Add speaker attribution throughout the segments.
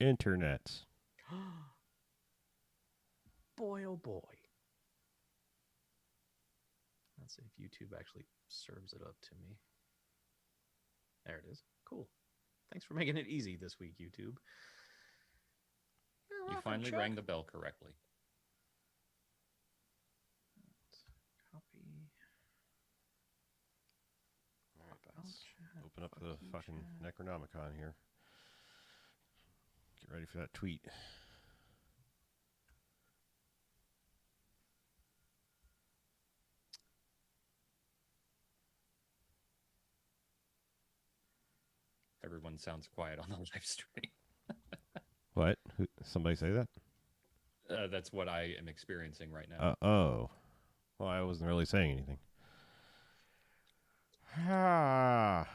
Speaker 1: Internet.
Speaker 2: Boy, oh boy. Let's see if YouTube actually serves it up to me. There it is. Cool. Thanks for making it easy this week, YouTube.
Speaker 3: You finally rang the bell correctly.
Speaker 2: Copy.
Speaker 1: All right, let's open up the fucking Necronomicon here. Get ready for that tweet.
Speaker 3: Everyone sounds quiet on the live stream.
Speaker 1: What? Somebody say that?
Speaker 3: That's what I am experiencing right now.
Speaker 1: Oh. Well, I wasn't really saying anything. Ah.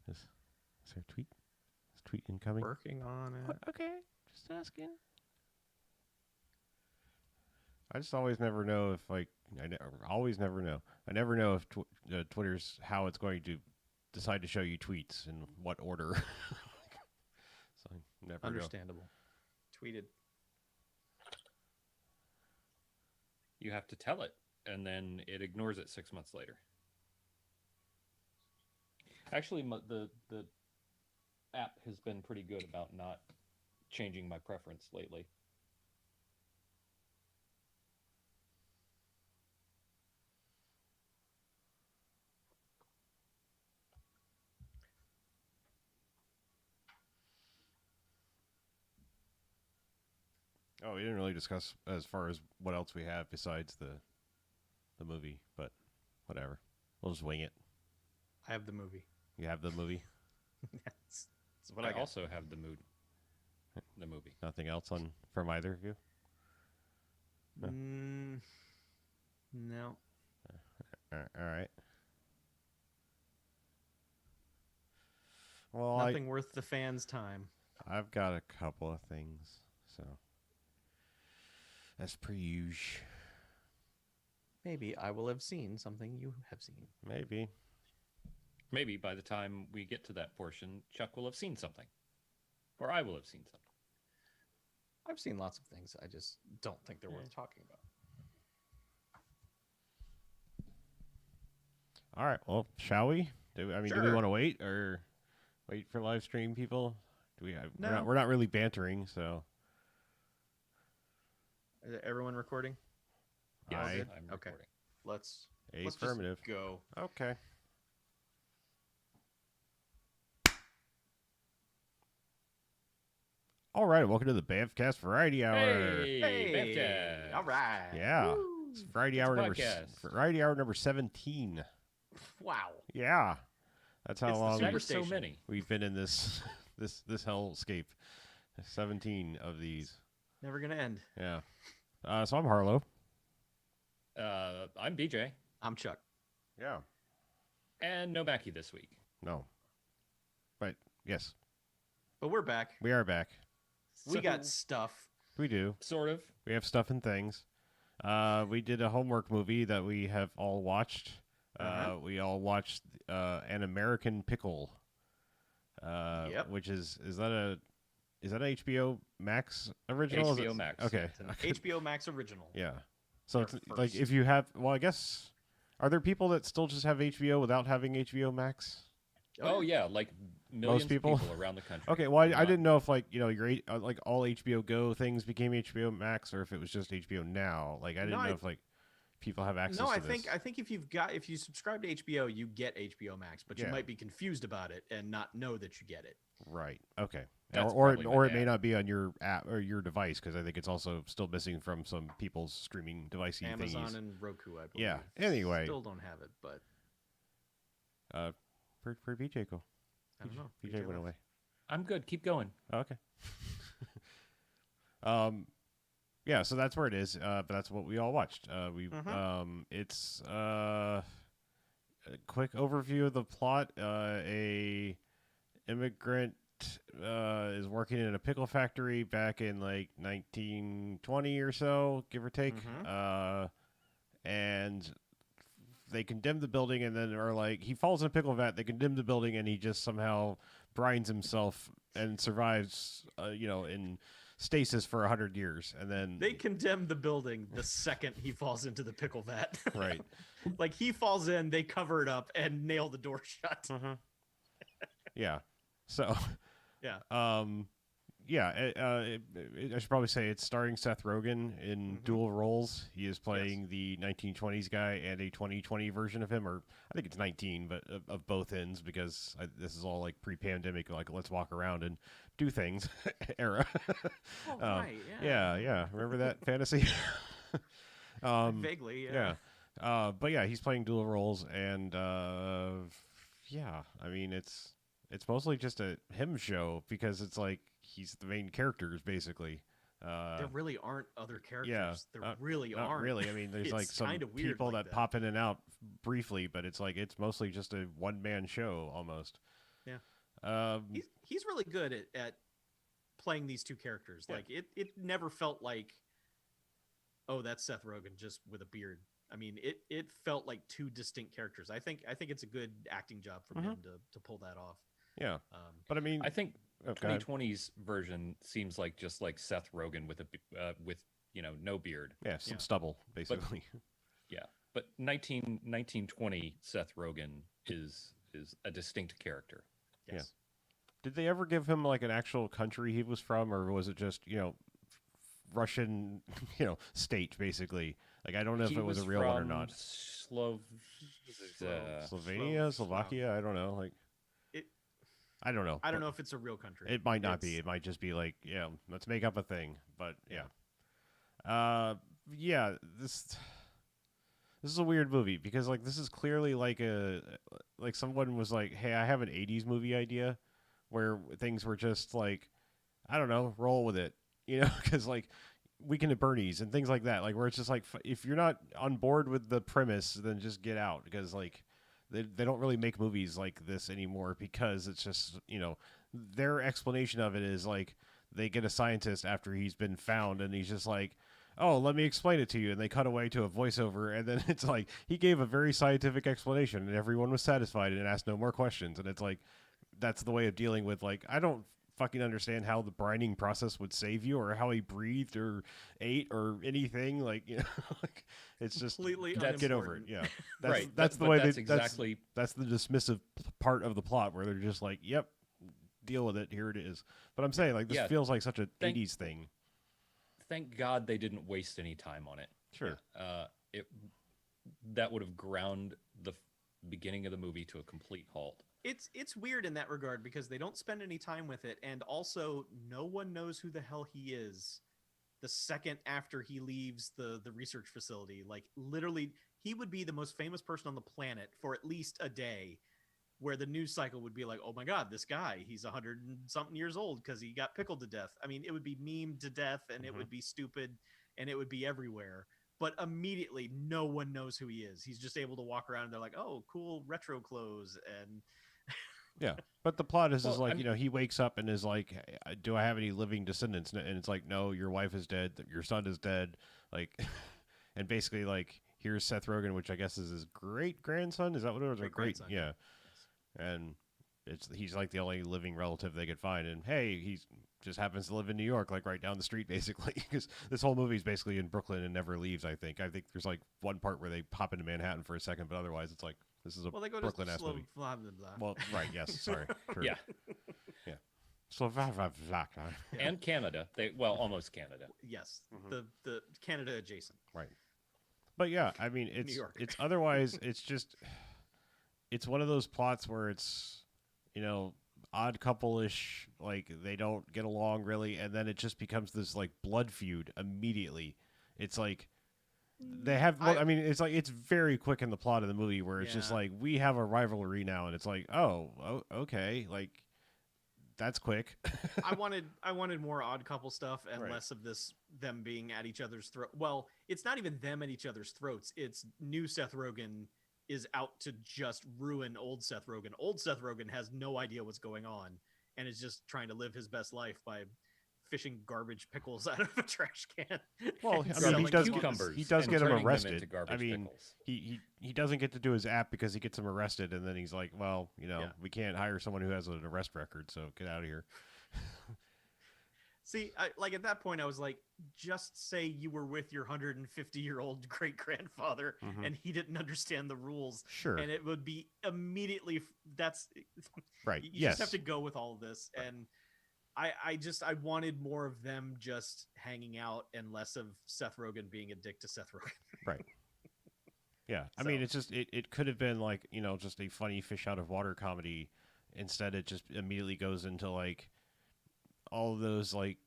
Speaker 1: Is there a tweet? Is tweet incoming?
Speaker 2: Working on it.
Speaker 1: Okay, just asking. I just always never know if, like, always never know. I never know if Twitter's how it's going to decide to show you tweets in what order. So I never
Speaker 2: Understandable.
Speaker 1: Know.
Speaker 2: Tweeted.
Speaker 3: You have to tell it, and then it ignores it 6 months later. Actually, the app has been pretty good about not changing my preference lately.
Speaker 1: Oh, we didn't really discuss as far as what else we have besides the movie, but whatever. We'll just wing it.
Speaker 2: I have the movie.
Speaker 1: You have the movie?
Speaker 2: That's what
Speaker 3: I
Speaker 2: got.
Speaker 3: also have the movie.
Speaker 1: Nothing else from either of you? No.
Speaker 2: No.
Speaker 1: All right. Well,
Speaker 2: Nothing worth the fans' time.
Speaker 1: I've got a couple of things, so that's per usual.
Speaker 2: Maybe I will have seen something you have seen.
Speaker 1: Maybe.
Speaker 3: Maybe by the time we get to that portion, Chuck will have seen something. Or I will have seen something.
Speaker 2: I've seen lots of things. I just don't think they're worth talking about.
Speaker 1: All right. Well, shall we? Do we
Speaker 2: Sure.
Speaker 1: want to wait or wait for live stream people? Do we?
Speaker 2: No.
Speaker 1: We're not really bantering, so.
Speaker 2: Is everyone recording?
Speaker 3: Yes,
Speaker 1: Aye.
Speaker 3: I'm
Speaker 2: Okay.
Speaker 3: recording.
Speaker 2: Let's
Speaker 1: Affirmative.
Speaker 2: just go.
Speaker 1: Okay. All right. Welcome to the Bamfcast Variety Hour.
Speaker 3: Hey, Bamfcast.
Speaker 2: All right.
Speaker 1: Yeah.
Speaker 2: Woo.
Speaker 1: It's Variety
Speaker 3: It's a
Speaker 1: Hour
Speaker 3: podcast.
Speaker 1: Variety Hour number 17.
Speaker 2: Wow.
Speaker 1: Yeah. That's how
Speaker 2: It's the
Speaker 1: long
Speaker 3: That is so
Speaker 2: Superstation.
Speaker 3: many.
Speaker 1: we've been in this this hellscape. 17 of these.
Speaker 2: Never gonna end.
Speaker 1: Yeah. So I'm Harlow.
Speaker 3: I'm BJ.
Speaker 2: I'm Chuck.
Speaker 1: Yeah.
Speaker 3: And no Mackie this week.
Speaker 1: No. But yes,
Speaker 2: But we're back.
Speaker 1: we are back.
Speaker 2: We
Speaker 3: So,
Speaker 2: got stuff.
Speaker 1: We do.
Speaker 3: sort of.
Speaker 1: We have stuff and things. We did a homework movie that we have all watched. We all watched An American Pickle.
Speaker 2: Yep.
Speaker 1: Which is that an HBO Max original? Is
Speaker 3: HBO
Speaker 1: it-
Speaker 3: Max.
Speaker 1: Okay.
Speaker 3: It's an
Speaker 2: HBO Max original.
Speaker 1: Yeah. So
Speaker 2: Their
Speaker 1: it's like
Speaker 2: first.
Speaker 1: if you have, well, I guess, are there people that still just have HBO without having HBO Max?
Speaker 3: Oh, yeah, like millions of
Speaker 1: people?
Speaker 3: people around the country.
Speaker 1: Okay, well, I
Speaker 3: Not-
Speaker 1: didn't know if, like, you know, your like all HBO Go things became HBO Max, or if it was just HBO Now. Like, I didn't know if like people have access.
Speaker 2: No,
Speaker 1: to
Speaker 2: I
Speaker 1: this.
Speaker 2: think if you subscribe to HBO, you get HBO Max, but you
Speaker 1: Yeah.
Speaker 2: might be confused about it and not know that you get it.
Speaker 1: Right. Okay.
Speaker 3: That's
Speaker 1: or
Speaker 3: probably my
Speaker 1: or it may
Speaker 3: dad.
Speaker 1: not be on your app or your device because I think it's also still missing from some people's streaming device
Speaker 2: Amazon
Speaker 1: thingies.
Speaker 2: and Roku, I believe.
Speaker 1: Yeah, anyway.
Speaker 2: Still don't have it, but
Speaker 1: For BJ, go.
Speaker 2: I don't know.
Speaker 1: BJ went away.
Speaker 3: I'm good. Keep going.
Speaker 1: Oh, okay. Yeah, so that's where it is. But that's what we all watched. It's a quick overview of the plot. A immigrant is working in a pickle factory back in like 1920 or so, give or take. And they condemn the building and then are like he falls in a pickle vat. They condemn the building and he just somehow brines himself and survives, in stasis for 100 years, and then
Speaker 2: They condemn the building the second he falls into the pickle vat.
Speaker 1: right.
Speaker 2: Like he falls in, they cover it up and nail the door shut.
Speaker 1: Yeah. So,
Speaker 2: Yeah.
Speaker 1: yeah. I should probably say it's starring Seth Rogen in dual roles. He is playing the 1920s guy and a 2020 version of him, or I think it's 19, but of both ends, because this is all like pre-pandemic, like let's walk around and do things era.
Speaker 2: Oh, right.
Speaker 1: Yeah. Remember that fantasy?
Speaker 2: Vaguely,
Speaker 1: yeah. But yeah, he's playing dual roles, and yeah, I mean it's mostly just a him show because it's like he's the main characters basically.
Speaker 2: There really aren't other characters.
Speaker 1: Yeah,
Speaker 2: There really
Speaker 1: not
Speaker 2: aren't.
Speaker 1: really. I mean, there's like
Speaker 2: It's
Speaker 1: some
Speaker 2: kinda weird
Speaker 1: people
Speaker 2: like
Speaker 1: that pop in and out briefly, but it's like it's mostly just a one man show almost.
Speaker 2: Yeah. He's really good at playing these two characters.
Speaker 1: Yeah.
Speaker 2: Like it never felt like, oh, that's Seth Rogen just with a beard. I mean, it felt like two distinct characters. I think it's a good acting job from him to pull that off.
Speaker 1: Yeah, but I mean,
Speaker 3: I think
Speaker 1: go ahead.
Speaker 3: 2020's version seems like just like Seth Rogen with no beard.
Speaker 1: Yeah, some stubble basically.
Speaker 3: Yeah, but 1920 Seth Rogen is a distinct character.
Speaker 2: Yes.
Speaker 1: Yeah. Did they ever give him like an actual country he was from, or was it just Russian state basically? Like I don't know if
Speaker 3: He
Speaker 1: it was a real one or not. Slovenia, Slovakia, I don't know. Like I don't know.
Speaker 2: I don't know if it's a real country.
Speaker 1: It might not be. It might just be like, let's make up a thing. But yeah. This is a weird movie because like this is clearly like someone was like, hey, I have an 80s movie idea where things were just like, I don't know, roll with it, because like Weekend at Bernie's and things like that, like where it's just like if you're not on board with the premise, then just get out, because like they don't really make movies like this anymore, because it's just their explanation of it is like they get a scientist after he's been found and he's just like, oh, let me explain it to you, and they cut away to a voiceover, and then it's like he gave a very scientific explanation and everyone was satisfied and asked no more questions, and it's like that's the way of dealing with like I don't fucking understand how the brining process would save you or how he breathed or ate or anything, like like it's just
Speaker 2: completely
Speaker 1: get over it. Yeah, that's,
Speaker 3: Right.
Speaker 1: That's the
Speaker 3: but
Speaker 1: way
Speaker 3: that's
Speaker 1: they
Speaker 3: exactly
Speaker 1: that's the dismissive part of the plot where they're just like, yep, deal with it. Here it is. But I'm saying like this feels like such a 80s thing.
Speaker 3: Thank God they didn't waste any time on it.
Speaker 1: Sure.
Speaker 3: That would have ground the beginning of the movie to a complete halt.
Speaker 2: It's weird in that regard because they don't spend any time with it, and also no one knows who the hell he is the second after he leaves the research facility. Like literally, he would be the most famous person on the planet for at least a day, where the news cycle would be like, oh my God, this guy, he's 100 and something years old because he got pickled to death. I mean, it would be memed to death and it would be stupid and it would be everywhere. But immediately, no one knows who he is. He's just able to walk around and they're like, oh, cool retro clothes. And
Speaker 1: yeah, but the plot is
Speaker 3: Well,
Speaker 1: like, he wakes up and is like, do I have any living descendants? And it's like, no, your wife is dead. Your son is dead. Like, and basically like, here's Seth Rogen, which I guess is his great grandson. Is that what it was?
Speaker 2: Great-grandson.
Speaker 1: Yeah. And he's like the only living relative they could find. And hey, he's just happens to live in New York, like right down the street, basically. Because this whole movie is basically in Brooklyn and never leaves. I think there's like one part where they pop into Manhattan for a second, but otherwise it's like this is a
Speaker 2: they go
Speaker 1: Brooklyn
Speaker 2: to
Speaker 1: ass movie.
Speaker 2: blah, blah, blah.
Speaker 1: Well, right, yes, sorry. True.
Speaker 3: Yeah. And Canada. Almost Canada.
Speaker 2: Yes, the Canada adjacent.
Speaker 1: Right. But yeah, I mean,
Speaker 2: New York.
Speaker 1: it's otherwise, it's just, it's one of those plots where it's, odd couple-ish, like they don't get along really, and then it just becomes this like blood feud immediately. It's like they have, it's like it's very quick in the plot of the movie where it's just like we have a rivalry now, and it's like, oh okay, like that's quick.
Speaker 2: I wanted more odd couple stuff and less of them being at each other's throat. Well, it's not even them at each other's throats. It's new Seth Rogen is out to just ruin old Seth Rogen. Old Seth Rogen has no idea what's going on and is just trying to live his best life by fishing garbage pickles out of a trash can.
Speaker 1: Well,
Speaker 2: and
Speaker 1: I mean,
Speaker 2: selling
Speaker 1: he does
Speaker 2: them on the
Speaker 3: cucumbers
Speaker 1: he does
Speaker 3: and
Speaker 1: get him
Speaker 3: turning them
Speaker 1: arrested.
Speaker 3: into garbage
Speaker 1: I mean,
Speaker 3: pickles.
Speaker 1: he doesn't get to do his app because he gets him arrested, and then he's like, well,
Speaker 2: Yeah.
Speaker 1: we can't hire someone who has an arrest record, so get out of here.
Speaker 2: See, like at that point, I was like, just say you were with your 150-year-old great grandfather
Speaker 1: Mhm.
Speaker 2: and he didn't understand the rules,
Speaker 1: Sure.
Speaker 2: and it would be immediately. That's
Speaker 1: Right.
Speaker 2: You
Speaker 1: Yes.
Speaker 2: just have to go with all of this,
Speaker 1: Right.
Speaker 2: and I wanted more of them just hanging out and less of Seth Rogen being a dick to Seth Rogen.
Speaker 1: Right. Yeah. I
Speaker 2: So-
Speaker 1: mean, it's just it could have been like just a funny fish out of water comedy. Instead, it just immediately goes into like all of those like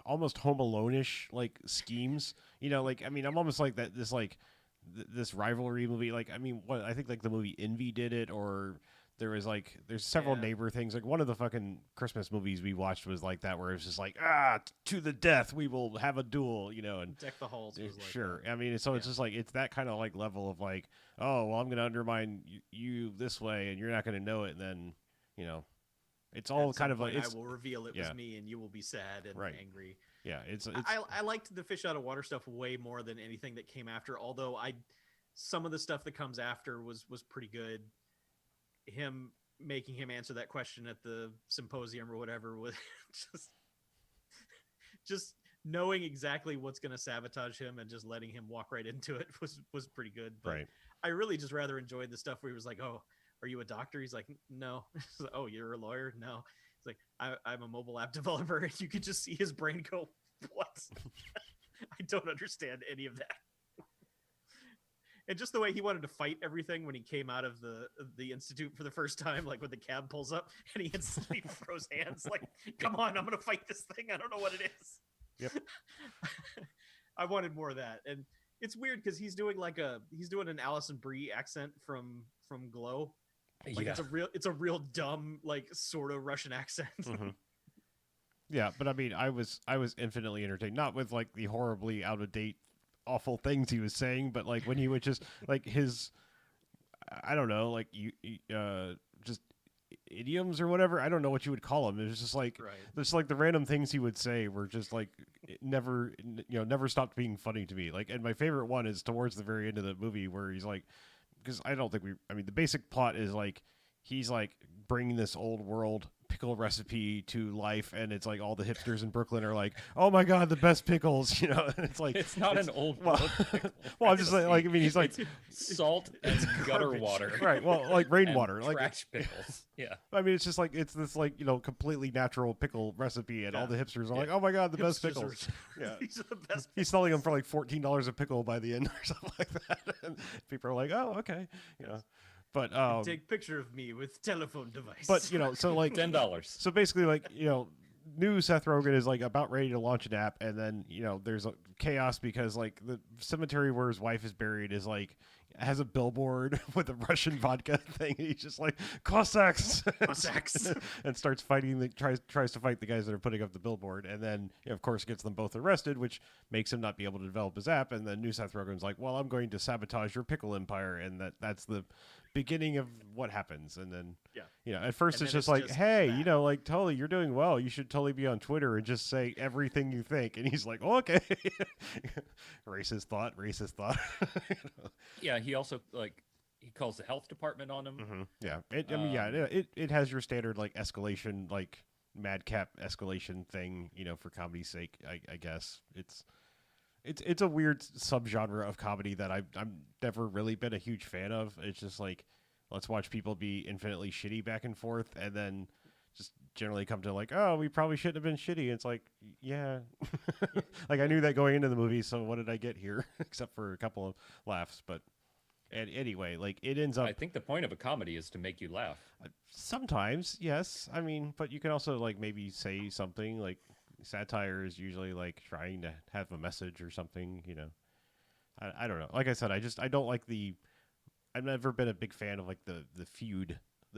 Speaker 1: almost Home Alone-ish like schemes. Like I mean, I'm almost like that. This like this rivalry movie. Like I mean, what I think like the movie Envy did it, or there's several
Speaker 2: Yeah.
Speaker 1: neighbor things. Like one of the fucking Christmas movies we watched was like that, where it was just like to the death we will have a duel. And
Speaker 2: Deck the halls was like
Speaker 1: sure.
Speaker 2: that.
Speaker 1: I mean, so it's
Speaker 2: Yeah.
Speaker 1: just like it's that kind of like level of like, oh well, I'm gonna undermine you this way, and you're not gonna know it. And then it's all
Speaker 2: At some
Speaker 1: kind of like
Speaker 2: point,
Speaker 1: it's
Speaker 2: I will reveal it
Speaker 1: yeah.
Speaker 2: was me, and you will be sad and
Speaker 1: Right.
Speaker 2: angry.
Speaker 1: yeah, it's
Speaker 2: I liked the fish out of water stuff way more than anything that came after. Although some of the stuff that comes after was pretty good. Him making him answer that question at the symposium or whatever was just knowing exactly what's going to sabotage him and just letting him walk right into it was pretty good. But
Speaker 1: right.
Speaker 2: I really just rather enjoyed the stuff where he was like, "Oh, are you a doctor?" He's like, "No." He's like, "Oh, you're a lawyer?" "No." It's like, I'm a mobile app developer, and you could just see his brain go, "What?" I don't understand any of that. And just the way he wanted to fight everything when he came out of the institute for the first time, like when the cab pulls up and he instantly throws hands, like, "Come on, I'm gonna fight this thing. I don't know what it is."
Speaker 1: Yep.
Speaker 2: I wanted more of that, and it's weird because he's doing an Alison Brie accent from Glow. Like
Speaker 3: Yeah.
Speaker 2: it's a real dumb, like sort of Russian accent.
Speaker 1: Mhm. Yeah, but I mean, I was infinitely entertained, not with like the horribly out of date, awful things he was saying, but like when he would just like his, I don't know, like just idioms or whatever. I don't know what you would call them. It was just like
Speaker 2: Right.
Speaker 1: just like the random things he would say were just like never stopped being funny to me. Like, and my favorite one is towards the very end of the movie where he's like, because I mean, the basic plot is like he's like bringing this old world pickle recipe to life, and it's like all the hipsters in Brooklyn are like, "Oh my god, the best pickles!" And it's like
Speaker 3: It's not an old
Speaker 1: well,
Speaker 3: world pickle
Speaker 1: well, I'm just
Speaker 3: recipe.
Speaker 1: like I mean, he's like,
Speaker 3: It's salt and gutter
Speaker 2: garbage.
Speaker 3: water.
Speaker 1: right, well, like
Speaker 3: and
Speaker 1: rainwater, like
Speaker 3: trash pickles. Yeah.
Speaker 1: I mean, it's just like it's this like completely natural pickle recipe, and all the hipsters are like,
Speaker 2: Yeah.
Speaker 1: "Oh my god, the best
Speaker 2: Hipsters
Speaker 1: pickles!"
Speaker 2: are-
Speaker 1: Yeah.
Speaker 2: These are the best.
Speaker 1: He's selling them for like $14 a pickle by the end or something like that. And people are like, "Oh, okay," But
Speaker 2: Take picture of me with telephone device.
Speaker 1: but so like
Speaker 3: $10.
Speaker 1: so basically like new Seth Rogen is like about ready to launch an app, and then there's chaos because like the cemetery where his wife is buried is like has a billboard with a Russian vodka thing. And he's just like Cossacks,
Speaker 2: Cossacks.
Speaker 1: and starts fighting. Tries to fight the guys that are putting up the billboard, and then of course gets them both arrested, which makes him not be able to develop his app. And then new Seth Rogen's like, "Well, I'm going to sabotage your pickle empire," and that's the beginning of what happens. And then at first
Speaker 2: And
Speaker 1: it's
Speaker 2: then
Speaker 1: just
Speaker 2: it's
Speaker 1: like,
Speaker 2: just
Speaker 1: hey,
Speaker 2: that.
Speaker 1: like totally you're doing well, you should totally be on Twitter and just say everything you think. And he's like, oh, okay. racist thought
Speaker 3: Yeah, he also he calls the health department on him.
Speaker 1: Mm-hmm. Yeah, I mean, it has your standard like escalation, like madcap escalation thing, for comedy's sake. I guess it's a weird subgenre of comedy that I'm never really been a huge fan of. It's just like, let's watch people be infinitely shitty back and forth, and then just generally come to like, oh, we probably shouldn't have been shitty. And it's like, yeah, like I knew that going into the movie, so what did I get here? Except for a couple of laughs, but. And anyway, like it ends up.
Speaker 3: I think the point of a comedy is to make you laugh.
Speaker 1: Sometimes, yes. I mean, but you can also like maybe say something like satire is usually like trying to have a message or something. I don't know. Like I said, I don't like the. I've never been a big fan of like the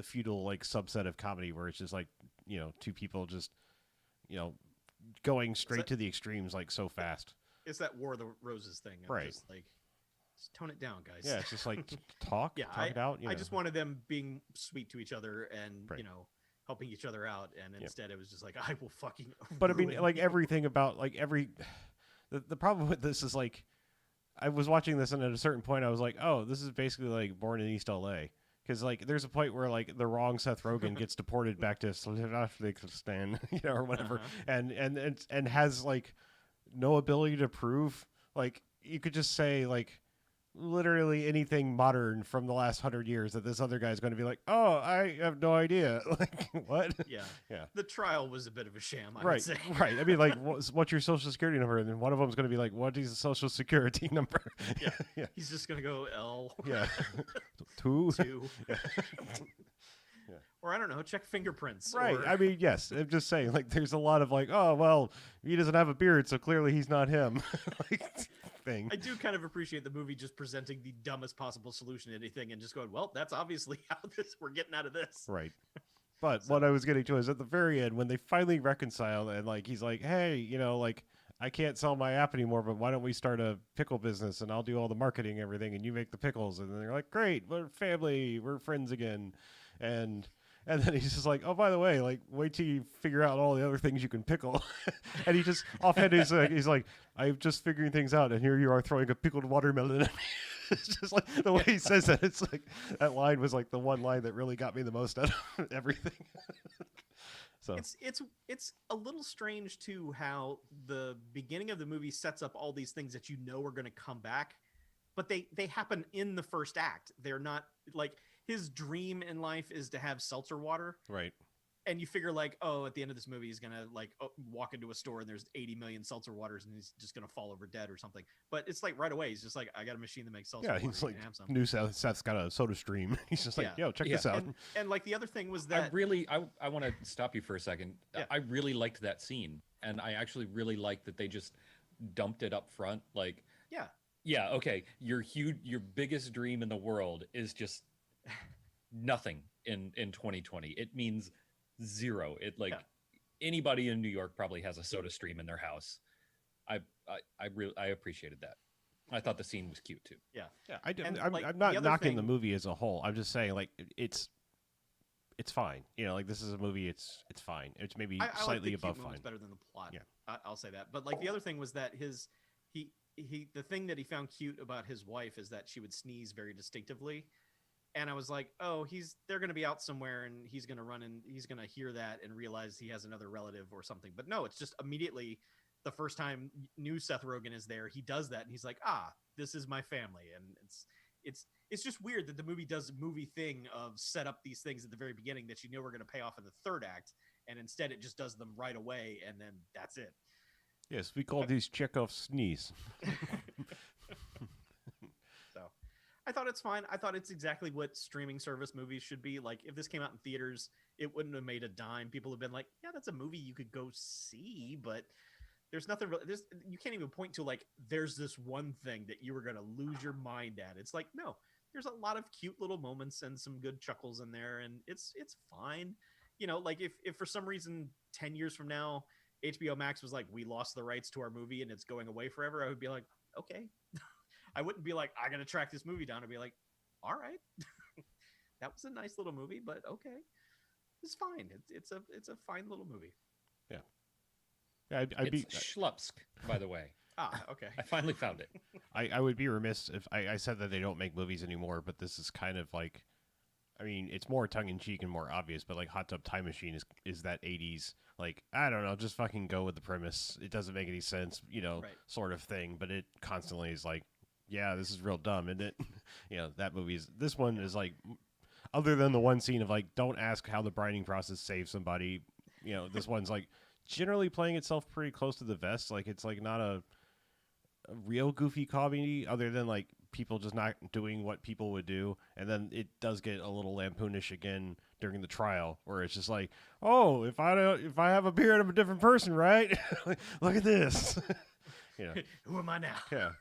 Speaker 1: feudal like subset of comedy where it's just like two people just going straight to the extremes like so fast.
Speaker 2: It's that War of the Roses thing. I'm
Speaker 1: Right.
Speaker 2: just like, just tone it down, guys.
Speaker 1: Yeah, it's just like talk
Speaker 2: Yeah,
Speaker 1: it out.
Speaker 2: I just wanted them being sweet to each other and
Speaker 1: Right.
Speaker 2: helping each other out, and instead it was just like, I will fucking.
Speaker 1: But I mean,
Speaker 2: ruin
Speaker 1: like
Speaker 2: you.
Speaker 1: everything about like the problem with this is like I was watching this and at a certain point I was like, oh, this is basically like Born in East LA. Because like there's a point where like the wrong Seth Rogen gets deported back to Afghanistan, or whatever, and has like no ability to prove. Like you could just say like literally anything modern from the last 100 years that this other guy's going to be like, oh, I have no idea. Like what?
Speaker 2: Yeah.
Speaker 1: Yeah.
Speaker 2: The trial was a bit of a sham, I would
Speaker 1: Right,
Speaker 2: say.
Speaker 1: right. I mean, like, what's your social security number? And then one of them's going to be like, what is the social security number?
Speaker 2: Yeah.
Speaker 1: Yeah.
Speaker 2: He's just gonna go L.
Speaker 1: Yeah. Two.
Speaker 2: 2.
Speaker 1: Yeah.
Speaker 2: Or I don't know, check fingerprints.
Speaker 1: Right.
Speaker 2: Or...
Speaker 1: I mean, yes. I'm just saying, like, there's a lot of like, oh, well, he doesn't have a beard, so clearly he's not him. Like, thing.
Speaker 2: I do kind of appreciate the movie just presenting the dumbest possible solution to anything and just going, well, that's obviously how we're getting out of this.
Speaker 1: Right. But what I was getting to is at the very end when they finally reconcile and like he's like, hey, like I can't sell my app anymore, but why don't we start a pickle business and I'll do all the marketing and everything and you make the pickles. And then they're like, great, we're family, we're friends again. And then he's just like, oh, by the way, like, wait till you figure out all the other things you can pickle. And he just offhand he's like, I'm just figuring things out, and here you are throwing a pickled watermelon at me. It's just like the way he says that. It's like that line was like the one line that really got me the most out of everything. So
Speaker 2: it's a little strange too how the beginning of the movie sets up all these things that you know are going to come back, but they happen in the first act. They're not like his dream in life is to have seltzer water.
Speaker 1: Right.
Speaker 2: And you figure like, oh, at the end of this movie, he's going to like walk into a store and there's 80 million seltzer waters and he's just going to fall over dead or something. But it's like right away, he's just like, I got a machine that makes seltzer water.
Speaker 1: He's like, new Seth's got a soda stream. He's just like, yo, check this out.
Speaker 2: And like the other thing was that
Speaker 3: I want to stop you for a second. Yeah. I really liked that scene. And I actually really liked that they just dumped it up front. Like, yeah, okay. Your biggest dream in the world is just nothing in 2020. It means zero. Anybody in New York probably has a soda stream in their house. I appreciated that. I thought the scene was cute too.
Speaker 2: Yeah.
Speaker 1: I'm not knocking the movie as a whole. I'm just saying like it's fine. Like this is a movie. It's fine. It's maybe slightly above fine.
Speaker 2: It's better than the plot.
Speaker 1: Yeah,
Speaker 2: I'll say that. But like the other thing was that the thing that he found cute about his wife is that she would sneeze very distinctively. And I was like, oh, they're going to be out somewhere and he's going to run and he's going to hear that and realize he has another relative or something. But no, it's just immediately the first time new Seth Rogen is there, he does that and he's like, this is my family. And it's just weird that the movie does a movie thing of set up these things at the very beginning that you know we're going to pay off in the third act. And instead it just does them right away. And then that's it.
Speaker 1: Yes, we call these Chekhov's sneeze.
Speaker 2: I thought it's fine. I thought it's exactly what streaming service movies should be. Like, if this came out in theaters, it wouldn't have made a dime. People have been like, yeah, that's a movie you could go see, but there's nothing really, you can't even point to, like, there's this one thing that you were going to lose your mind at. It's like, no, there's a lot of cute little moments and some good chuckles in there, and it's fine. Like, if for some reason 10 years from now, HBO Max was like, we lost the rights to our movie and it's going away forever, I would be like, okay. I wouldn't be like, I gotta track this movie down. I'd be like, all right, that was a nice little movie, but okay, it's fine. It's a fine little movie.
Speaker 1: Yeah,
Speaker 3: it's Schlupsk, by the way.
Speaker 2: Okay.
Speaker 3: I finally found it.
Speaker 1: I would be remiss if I said that they don't make movies anymore, but this is kind of like, I mean, it's more tongue in cheek and more obvious, but like Hot Tub Time Machine is that 80s, like, I don't know, just fucking go with the premise. It doesn't make any sense, right. Sort of thing, but it constantly is like, yeah, this is real dumb, isn't it? This one is like, other than the one scene of like, don't ask how the brining process saves somebody. This one's like generally playing itself pretty close to the vest. Like it's like not a real goofy comedy other than like people just not doing what people would do. And then it does get a little lampoonish again during the trial where it's just like, oh, if I have a beard, I'm a different person, right? Look at this.
Speaker 2: Who am I now?
Speaker 1: Yeah.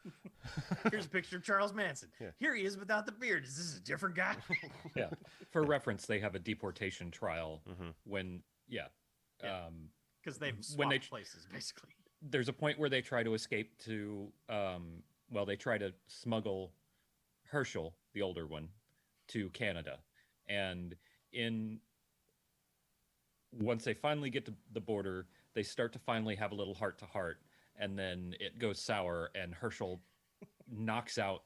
Speaker 2: Here's a picture of Charles Manson. Yeah. Here he is without the beard. Is this a different guy?
Speaker 3: Yeah. For reference, they have a deportation trial when,
Speaker 2: because they've swapped places, basically.
Speaker 3: There's a point where they try to escape to, they try to smuggle Herschel, the older one, to Canada. And in once they finally get to the border, they start to finally have a little heart to heart, and then it goes sour, and Herschel knocks out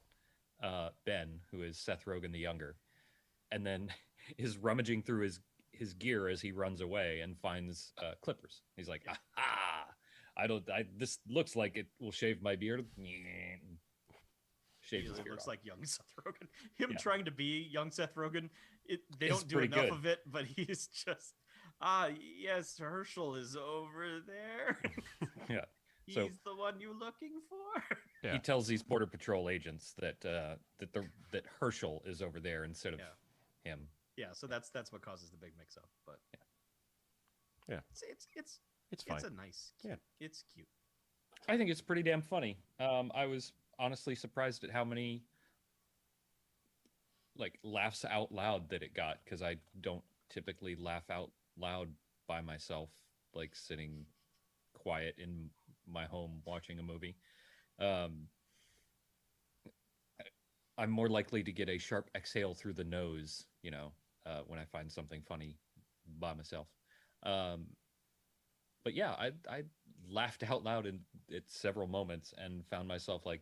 Speaker 3: Ben, who is Seth Rogen the younger, and then is rummaging through his gear as he runs away and finds clippers. He's like, "Aha! This looks like it will shave my beard." Shaves his
Speaker 2: It
Speaker 3: beard
Speaker 2: looks
Speaker 3: off.
Speaker 2: like young Seth Rogen. Him trying to be young Seth Rogen, they
Speaker 3: It's
Speaker 2: don't do
Speaker 3: pretty
Speaker 2: enough
Speaker 3: good.
Speaker 2: of it, but he's just, yes, Herschel is over there.
Speaker 3: Yeah.
Speaker 2: He's
Speaker 3: So
Speaker 2: the one you're looking for.
Speaker 1: Yeah.
Speaker 3: he tells these border patrol agents that that Herschel is over there instead of him.
Speaker 2: Yeah, so that's what causes the big mix-up. But
Speaker 1: yeah,
Speaker 2: it's
Speaker 1: fine.
Speaker 2: It's a nice, cute, it's cute.
Speaker 3: I think it's pretty damn funny. I was honestly surprised at how many like laughs out loud that it got, because I don't typically laugh out loud by myself, like sitting quiet in my home watching a movie. I'm more likely to get a sharp exhale through the nose, when I find something funny by myself. But yeah, I laughed out loud at several moments and found myself like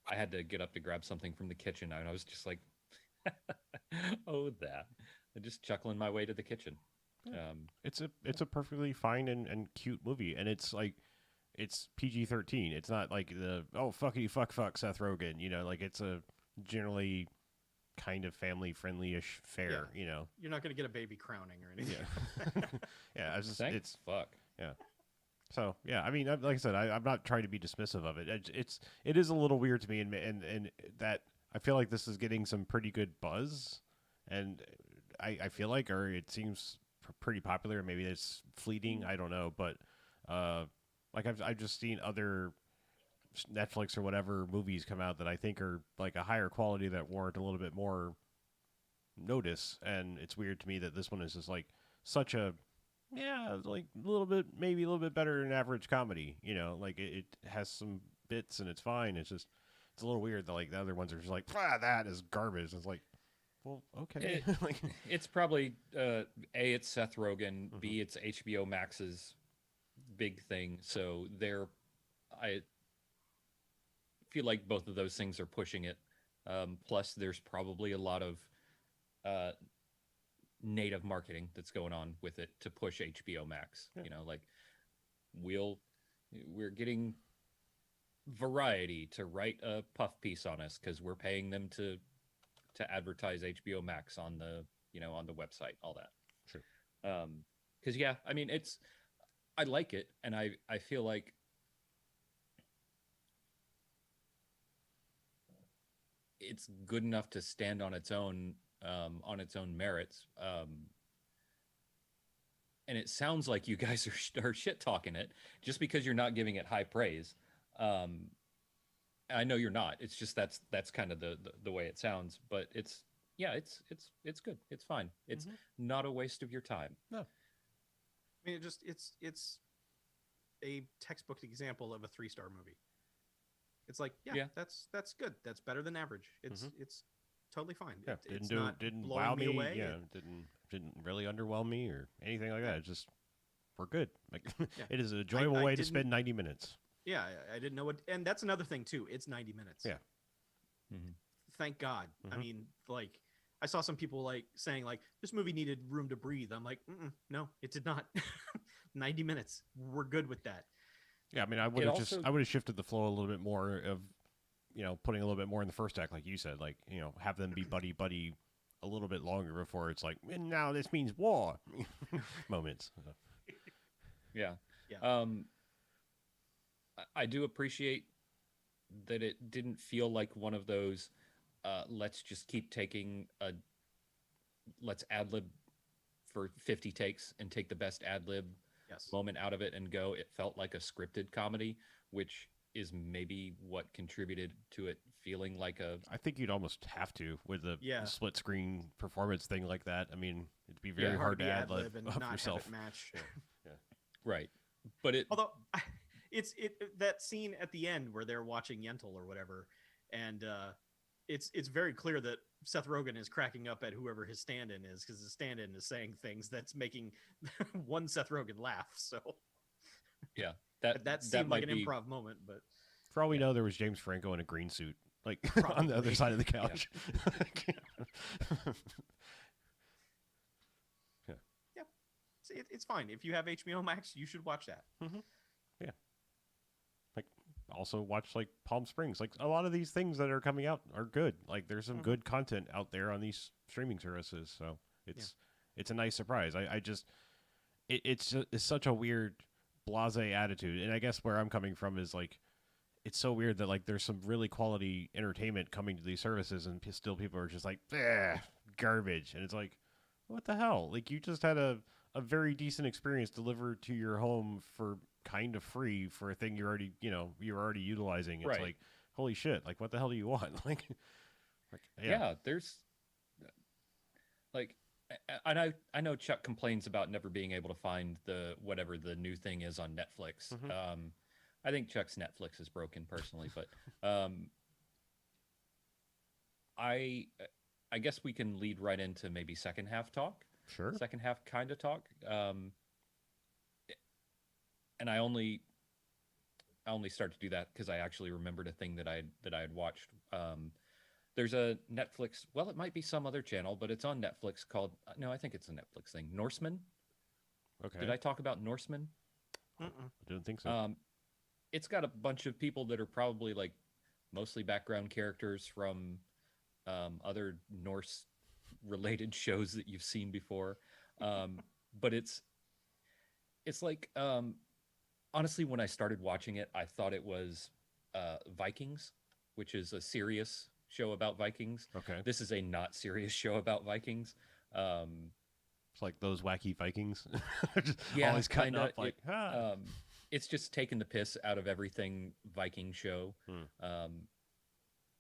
Speaker 3: I had to get up to grab something from the kitchen, and I was just like, "Oh, that!" And just chuckling my way to the kitchen.
Speaker 1: It's a perfectly fine and cute movie, and it's like it's PG-13. It's not like the fuckity fuck Seth Rogen. Like it's a generally kind of family friendly-ish fare. You're
Speaker 2: not going to get a baby crowning or anything.
Speaker 1: Yeah, yeah. It's
Speaker 3: fuck.
Speaker 1: Yeah. So yeah, I mean, like I said, I'm not trying to be dismissive of it. It is a little weird to me, and that I feel like this is getting some pretty good buzz, and I feel like, or it seems pretty popular. Maybe it's fleeting. I don't know, but like I've just seen other Netflix or whatever movies come out that I think are like a higher quality that warrant a little bit more notice, and it's weird to me that this one is just like such a like maybe a little bit better than average comedy. Like it has some bits and it's fine. It's a little weird that like the other ones are just like that is garbage. It's like, well, okay.
Speaker 3: It's probably it's Seth Rogen, B, it's HBO Max's big thing, so I feel like both of those things are pushing it. Plus, there's probably a lot of native marketing that's going on with it to push HBO Max. Like we're getting Variety to write a puff piece on us because we're paying them to advertise HBO Max on the on the website, all that.
Speaker 1: Sure.
Speaker 3: Because I mean I like it, and I feel like it's good enough to stand on its own merits. And it sounds like you guys are shit talking it just because you're not giving it high praise. I know you're not. It's just that's kind of the way it sounds. But it's good. It's fine. It's not a waste of your time.
Speaker 1: No.
Speaker 2: I mean, it's a textbook example of a 3-star movie. It's like, that's good. That's better than average. It's totally fine.
Speaker 1: Yeah, didn't wow me. Away. Yeah, didn't really underwhelm me or anything like that. It's just we're good. Like it is an enjoyable way to spend 90 minutes.
Speaker 2: Yeah, I didn't know what, and that's another thing too. It's 90 minutes.
Speaker 1: Yeah.
Speaker 2: Thank God. I mean, like I saw some people like saying like this movie needed room to breathe. I'm like, no, it did not. 90 minutes. We're good with that.
Speaker 1: Yeah, I mean, I would have shifted the flow a little bit more of, putting a little bit more in the first act, like you said, like, have them be buddy a little bit longer before it's like, and now this means war moments. So.
Speaker 3: Yeah. I do appreciate that it didn't feel like one of those, let's just keep taking let's ad lib for 50 takes and take the best ad lib moment out of it and go. It felt like a scripted comedy, which is maybe what contributed to it feeling like I
Speaker 1: think you'd almost have to with the split screen performance thing like that. I mean, it'd be very hard to ad lib
Speaker 2: and not
Speaker 1: yourself.
Speaker 2: Have it match.
Speaker 3: Right. But
Speaker 2: although it's that scene at the end where they're watching Yentl or whatever, and it's very clear that Seth Rogen is cracking up at whoever his stand-in is, because his stand-in is saying things that's making one Seth Rogen laugh. So
Speaker 3: yeah,
Speaker 2: that seemed like an
Speaker 3: be...
Speaker 2: improv moment, but
Speaker 1: for all we know, there was James Franco in a green suit, like
Speaker 2: probably
Speaker 1: on the other side of the couch.
Speaker 2: Yeah, it's fine. If you have HBO Max, you should watch that.
Speaker 1: Mm-hmm. Yeah. Like, also watch like Palm Springs. Like, a lot of these things that are coming out are good. Like, there's some good content out there on these streaming services. So it's a nice surprise. I just it's such a weird blasé attitude, and I guess where I'm coming from is like, it's so weird that like there's some really quality entertainment coming to these services, and still people are just like, garbage, and it's like, what the hell? Like, you just had a very decent experience delivered to your home for kind of free for a thing you're already utilizing. It's like, holy shit! Like, what the hell do you want?
Speaker 3: Yeah, there's like. And I know Chuck complains about never being able to find whatever the new thing is on Netflix. I think Chuck's Netflix is broken personally, but I guess we can lead right into maybe second half talk.
Speaker 1: Sure.
Speaker 3: Second half kind of talk. And I only start to do that because I actually remembered a thing that I had watched. There's a Netflix, well, it might be some other channel, but it's on Netflix called, no, I think it's a Netflix thing, Norseman.
Speaker 1: Okay.
Speaker 3: Did I talk about Norseman?
Speaker 1: I didn't think so.
Speaker 3: It's got a bunch of people that are probably like mostly background characters from other Norse related shows that you've seen before. But it's like, honestly, when I started watching it, I thought it was Vikings, which is a serious show about Vikings.
Speaker 1: Okay.
Speaker 3: This is a not serious show about Vikings.
Speaker 1: It's like those wacky Vikings. Just
Speaker 3: yeah,
Speaker 1: always cutting up like,
Speaker 3: it's just taking the piss out of everything Viking show.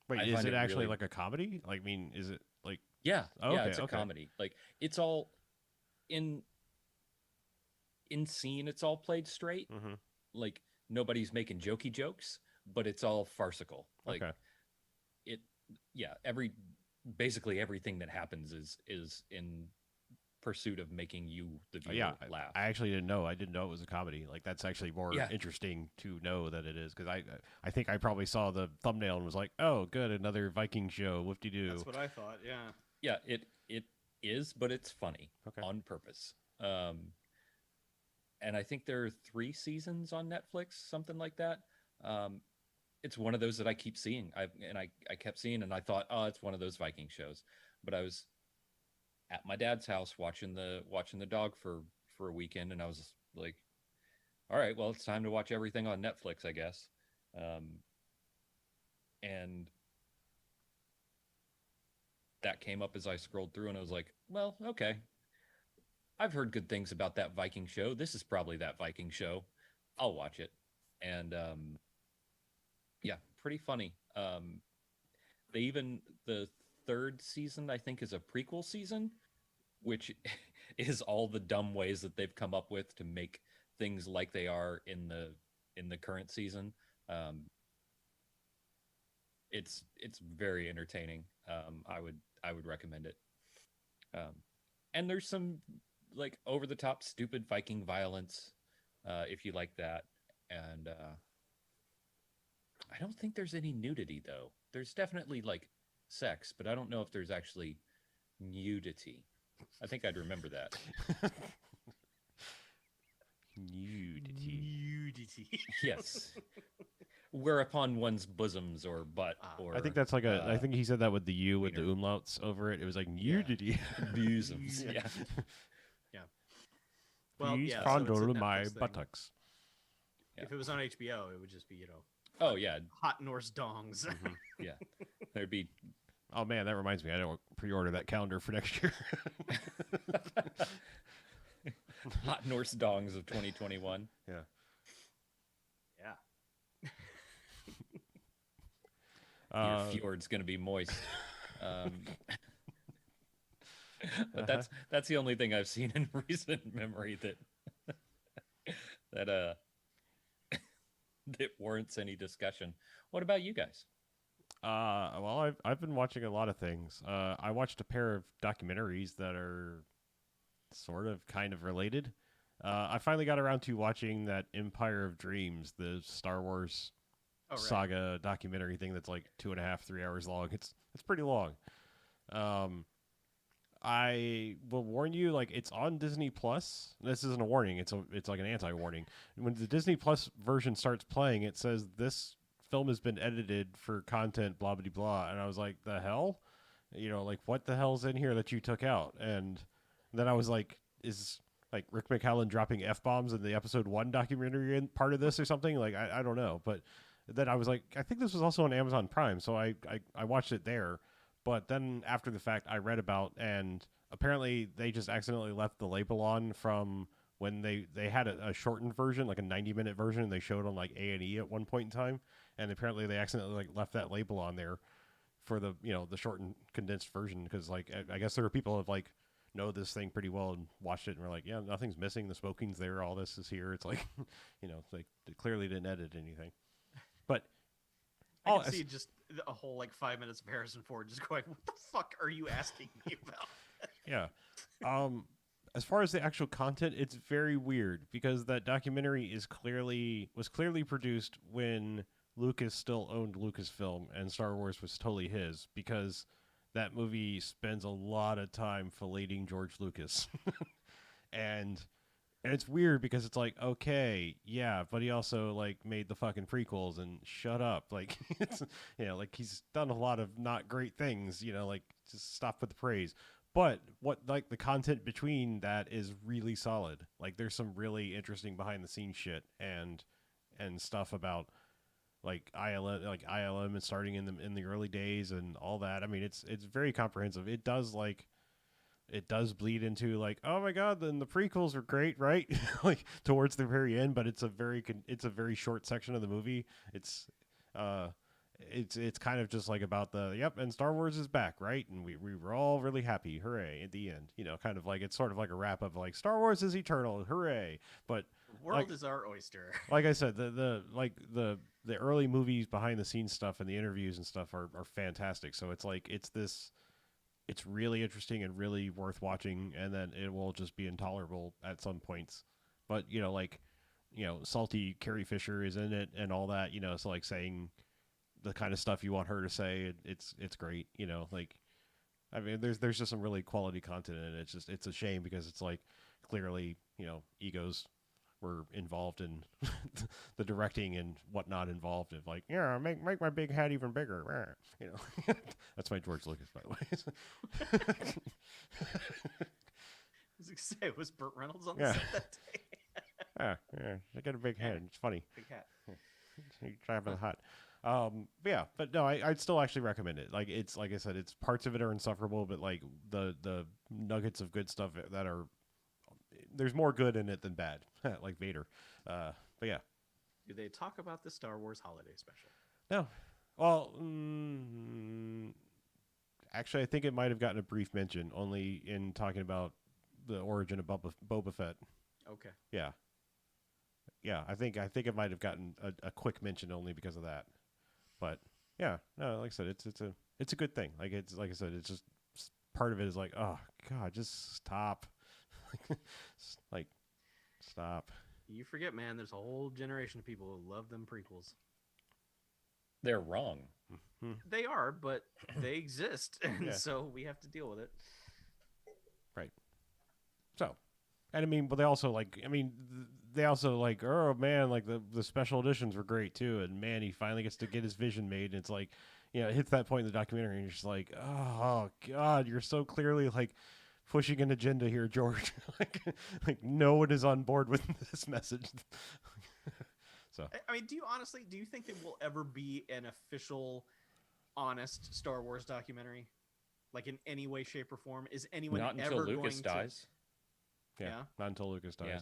Speaker 1: Wait, is it actually really... like a comedy? Like, I mean, is it like...
Speaker 3: Yeah, it's a comedy. Like, it's all in scene, it's all played straight. Like, nobody's making jokey jokes, but it's all farcical. Like, basically everything that happens is in pursuit of making you, the viewer, laugh.
Speaker 1: I actually didn't know. I didn't know it was a comedy. Like, that's actually more interesting to know that it is, because I think I probably saw the thumbnail and was like, oh, good, another Viking show. Whoop-de-doo.
Speaker 2: That's what I thought. Yeah.
Speaker 3: Yeah, it is, but it's funny on purpose. And I think there are 3 seasons on Netflix, something like that. It's one of those that I keep seeing. I kept seeing, and I thought, oh, it's one of those Viking shows. But I was at my dad's house watching the dog for a weekend, and I was like, all right, well, it's time to watch everything on Netflix, I guess. And that came up as I scrolled through, and I was like, well, okay. I've heard good things about that Viking show. This is probably that Viking show. I'll watch it. And yeah, pretty funny. The 3rd season, I think, is a prequel season, which is all the dumb ways that they've come up with to make things like they are in the current season. It's very entertaining. I would recommend it. And there's some like over the top stupid Viking violence, if you like that. And I don't think there's any nudity, though. There's definitely like sex, but I don't know if there's actually nudity. I think I'd remember that.
Speaker 1: Nudity.
Speaker 3: Yes. Whereupon one's bosoms or butt or...
Speaker 1: I think that's like I think he said that with the U with the umlauts over it. It was like nudity.
Speaker 3: Bosoms. Yeah.
Speaker 2: Yeah. Well,
Speaker 1: Please
Speaker 2: yeah,
Speaker 1: fondle
Speaker 2: so
Speaker 1: my buttocks.
Speaker 2: Yeah. If it was on HBO, it would just be,
Speaker 3: oh, yeah.
Speaker 2: hot Norse dongs.
Speaker 3: Yeah. There'd be...
Speaker 1: Oh, man, that reminds me. I don't pre-order that calendar for next year.
Speaker 3: Hot Norse dongs of 2021.
Speaker 1: Yeah.
Speaker 3: Yeah. Your fjord's going to be moist. But that's the only thing I've seen in recent memory that warrants any discussion. What about you guys?
Speaker 1: Well, I've been watching a lot of things. I watched a pair of documentaries that are sort of kind of related. I finally got around to watching that Empire of Dreams, the Star Wars saga documentary thing that's like 2.5, 3 hours long. It's pretty long. I will warn you, like, it's on Disney Plus. This isn't a warning; it's like an anti-warning. When the Disney Plus version starts playing, it says this film has been edited for content, blah blah blah, and I was like, the hell, like what the hell's in here that you took out? And then I was like, is like Rick McCallum dropping F-bombs in the episode 1 documentary in part of this or something? Like I don't know, but then I was like, I think this was also on Amazon Prime, so I watched it there. But then after the fact, I read about, and apparently they just accidentally left the label on from when they had a shortened version, like a 90-minute version, and they showed on like A&E at one point in time, and apparently they accidentally like left that label on there for the the shortened condensed version, because like I guess there are people who have like know this thing pretty well and watched it and were like, yeah, nothing's missing, the smoking's there, all this is here. It's like like they clearly didn't edit anything, but.
Speaker 2: I can see just a whole like 5 minutes of Harrison Ford just going, "What the fuck are you asking me about?"
Speaker 1: Yeah. As far as the actual content, it's very weird because that documentary was clearly produced when Lucas still owned Lucasfilm and Star Wars was totally his, because that movie spends a lot of time filleting George Lucas. and it's weird because it's like, okay, yeah, but he also like made the fucking prequels, and shut up. Like it's like he's done a lot of not great things, like just stop with the praise. But what like the content between that is really solid. Like there's some really interesting behind the scenes shit and stuff about like ILM and starting in the early days and all that. I mean, it's very comprehensive. It does bleed into like, oh my god, then the prequels are great, right? Like towards the very end, but it's a very short section of the movie. It's kind of just like about and Star Wars is back, right? And we were all really happy, hooray, at the end. Kind of like it's sort of like a wrap up, like Star Wars is eternal, hooray. But
Speaker 2: the world is our oyster.
Speaker 1: Like I said, the early movies behind the scenes stuff and the interviews and stuff are fantastic. So it's like it's really interesting and really worth watching, and then it will just be intolerable at some points. But salty Carrie Fisher is in it and all that. So like saying the kind of stuff you want her to say, it's great. Like I mean, there's just some really quality content in it. It's a shame because it's like clearly egos were involved in the directing and whatnot involved in like, yeah, make my big head even bigger. That's my George Lucas, by the way.
Speaker 2: I was gonna say, was Burt Reynolds on the set that day?
Speaker 1: yeah, I got a big head. It's funny.
Speaker 2: Big hat.
Speaker 1: You driving the hot. But no, I'd still actually recommend it. Like it's like I said, it's parts of it are insufferable, but like the nuggets of good stuff that are. There's more good in it than bad, like Vader. But yeah.
Speaker 2: Do they talk about the Star Wars holiday special?
Speaker 1: No. Well, actually, I think it might have gotten a brief mention, only in talking about the origin of Boba Fett.
Speaker 2: Okay.
Speaker 1: Yeah. Yeah, I think it might have gotten a quick mention only because of that. But yeah, no, like I said, it's a good thing. Like I said, it's just part of it is like, oh god, just stop. Like, stop.
Speaker 2: You forget, man, there's a whole generation of people who love them prequels.
Speaker 3: They're wrong.
Speaker 1: Mm-hmm.
Speaker 2: They are, but they exist, and so we have to deal with it.
Speaker 1: Right. So, and I mean, but they also like, oh man, like the special editions were great too, and man, he finally gets to get his vision made, and it's like, it hits that point in the documentary, and you're just like, oh god, you're so clearly like pushing an agenda here, George. like no one is on board with this message. So
Speaker 2: I mean, do you think there will ever be an official, honest Star Wars documentary, like in any way, shape, or form? Is anyone
Speaker 3: not
Speaker 2: ever
Speaker 3: until Lucas
Speaker 2: going
Speaker 3: dies?
Speaker 1: Yeah, not until Lucas dies.
Speaker 3: Yeah.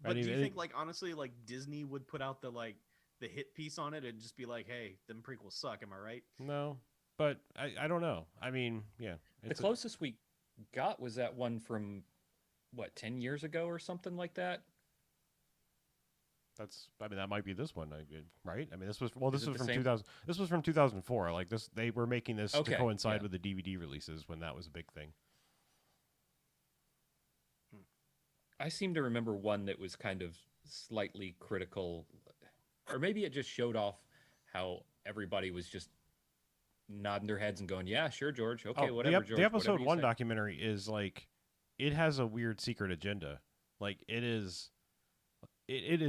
Speaker 2: But do you think, like, honestly, like Disney would put out the hit piece on it and just be like, "Hey, them prequels suck." Am I right?
Speaker 1: No, but I don't know. I mean, yeah,
Speaker 3: the closest we got was that one from 10 years ago or something like that.
Speaker 1: that might be this one, right? I mean, this was from 2000. This was from 2004. Like this, they were making this to coincide with the DVD releases when that was a big thing.
Speaker 3: I seem to remember one that was kind of slightly critical, or maybe it just showed off how everybody was just nodding their heads and going, "Yeah, sure, George. Okay, whatever, George."
Speaker 1: The episode 1 documentary is like, it has a weird secret agenda. Like it is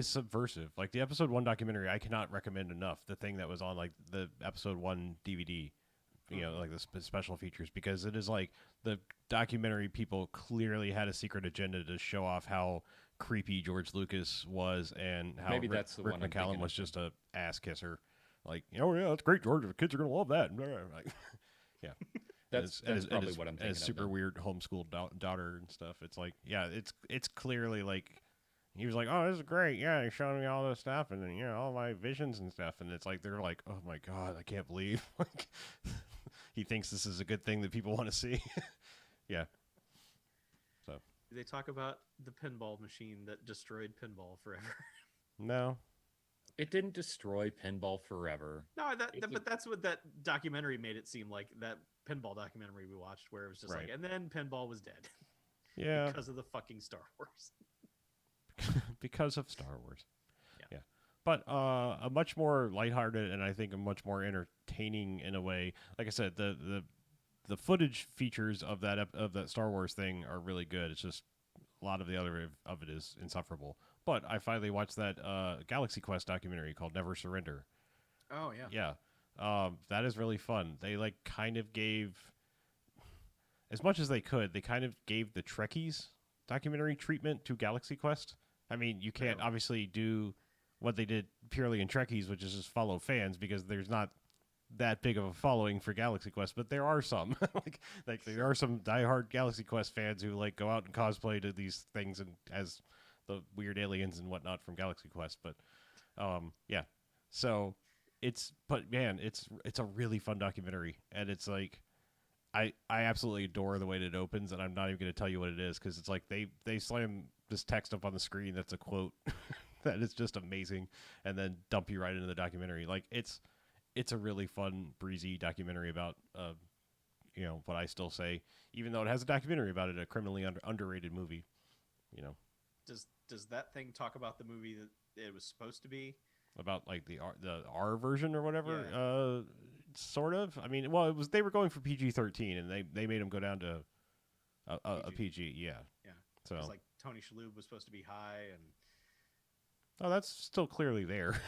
Speaker 1: subversive. Like the episode 1 documentary, I cannot recommend enough. The thing that was on like the episode 1 DVD, like the special features, because it is like the documentary people clearly had a secret agenda to show off how creepy George Lucas was and how Rick McCallum was just a ass kisser. Like, yeah, that's great, George. The kids are gonna love that. Like, yeah,
Speaker 3: that's probably what I'm thinking.
Speaker 1: And super weird homeschooled daughter and stuff. It's like, yeah, it's clearly like he was like, oh, this is great. Yeah, he's showing me all this stuff and then all my visions and stuff. And it's like they're like, oh my god, I can't believe like he thinks this is a good thing that people want to see. Yeah. So
Speaker 2: they talk about the pinball machine that destroyed pinball forever.
Speaker 1: No.
Speaker 3: It didn't destroy pinball forever.
Speaker 2: No, but that's what that documentary made it seem like, that pinball documentary we watched, where it was just like, and then pinball was dead.
Speaker 1: Yeah.
Speaker 2: Because of the fucking Star Wars.
Speaker 1: Because of Star Wars. Yeah. But a much more lighthearted and I think a much more entertaining in a way. Like I said, the footage features of that Star Wars thing are really good. It's just a lot of the other of it is insufferable. But I finally watched that Galaxy Quest documentary called Never Surrender.
Speaker 2: Oh, yeah.
Speaker 1: Yeah. That is really fun. They like kind of gave, as much as they could, they kind of gave the Trekkies documentary treatment to Galaxy Quest. I mean, you can't obviously do what they did purely in Trekkies, which is just follow fans, because there's not that big of a following for Galaxy Quest, but there are some. like there are some diehard Galaxy Quest fans who like go out and cosplay to these things and as the weird aliens and whatnot from Galaxy Quest. But yeah, so it's a really fun documentary, and it's like I absolutely adore the way that it opens, and I'm not even going to tell you what it is because it's like they slam this text up on the screen that's a quote that is just amazing, and then dump you right into the documentary. Like it's a really fun, breezy documentary about what I still say, even though it has a documentary about it, a criminally underrated movie.
Speaker 2: Does that thing talk about the movie that it was supposed to be?
Speaker 1: About like the R version or whatever?
Speaker 2: Yeah.
Speaker 1: Sort of. I mean, well, they were going for PG-13, and they made them go down to a PG. Yeah.
Speaker 2: Yeah.
Speaker 1: So
Speaker 2: it's like Tony Shalhoub was supposed to be high, and
Speaker 1: that's still clearly there.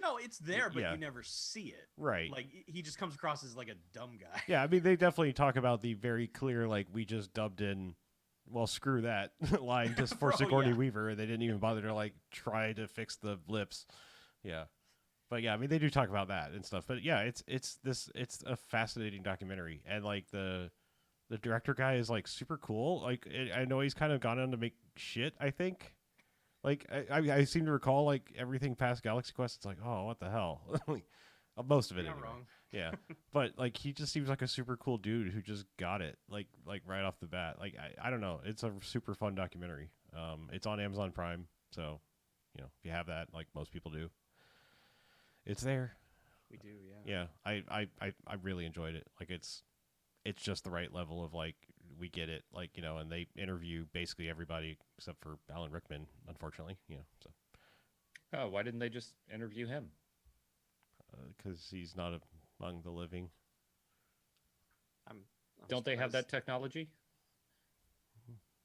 Speaker 2: No, it's there, but you never see it.
Speaker 1: Right.
Speaker 2: Like he just comes across as like a dumb guy.
Speaker 1: Yeah, I mean, they definitely talk about the very clear, like, we just dubbed in, well, screw that line just for Sigourney Weaver, and they didn't even bother to like try to fix the lips. Yeah. But yeah, I mean, they do talk about that and stuff. But yeah, it's a fascinating documentary, and like the director guy is like super cool. Like I know he's kind of gone on to make shit, I think. Like I seem to recall like everything past Galaxy Quest. It's like, oh, what the hell? Most of it.
Speaker 2: You're
Speaker 1: anyway.
Speaker 2: not wrong.
Speaker 1: Yeah, but like he just seems like a super cool dude who just got it like right off the bat. Like I don't know. It's a super fun documentary. It's on Amazon Prime, so if you have that, like most people do, it's there.
Speaker 2: We do, yeah.
Speaker 1: Yeah, I really enjoyed it. Like it's just the right level of like we get it. Like and they interview basically everybody except for Alan Rickman, unfortunately. So.
Speaker 3: Oh, why didn't they just interview him?
Speaker 1: Because he's not among the living.
Speaker 2: I'm
Speaker 3: Don't they have that technology?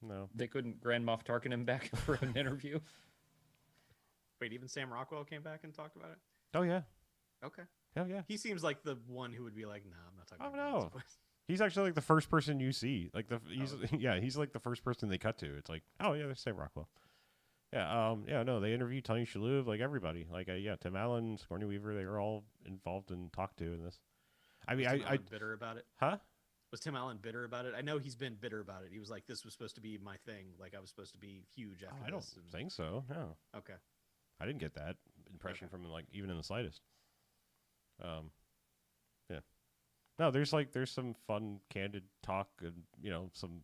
Speaker 1: No.
Speaker 3: They couldn't Grand Moff Tarkin him back for an interview?
Speaker 2: Wait, even Sam Rockwell came back and talked about it?
Speaker 1: Oh, yeah.
Speaker 2: Okay.
Speaker 1: Hell yeah.
Speaker 2: He seems like the one who would be like, nah, I'm not talking
Speaker 1: about
Speaker 2: this.
Speaker 1: Oh, no. He's actually like the first person you see. Like he's like the first person they cut to. It's like, oh, yeah, there's Sam Rockwell. Yeah, no, they interviewed Tony Shalhoub, like everybody. Like, Tim Allen, Sigourney Weaver, they were all involved and talked to in this. I mean,
Speaker 2: Was Tim Allen bitter about it?
Speaker 1: Huh?
Speaker 2: Was Tim Allen bitter about it? I know he's been bitter about it. He was like, this was supposed to be my thing. Like, I was supposed to be huge after this.
Speaker 1: I don't think so, no.
Speaker 2: Okay.
Speaker 1: I didn't get that impression from him, like, even in the slightest. Yeah. No, there's some fun, candid talk and, some...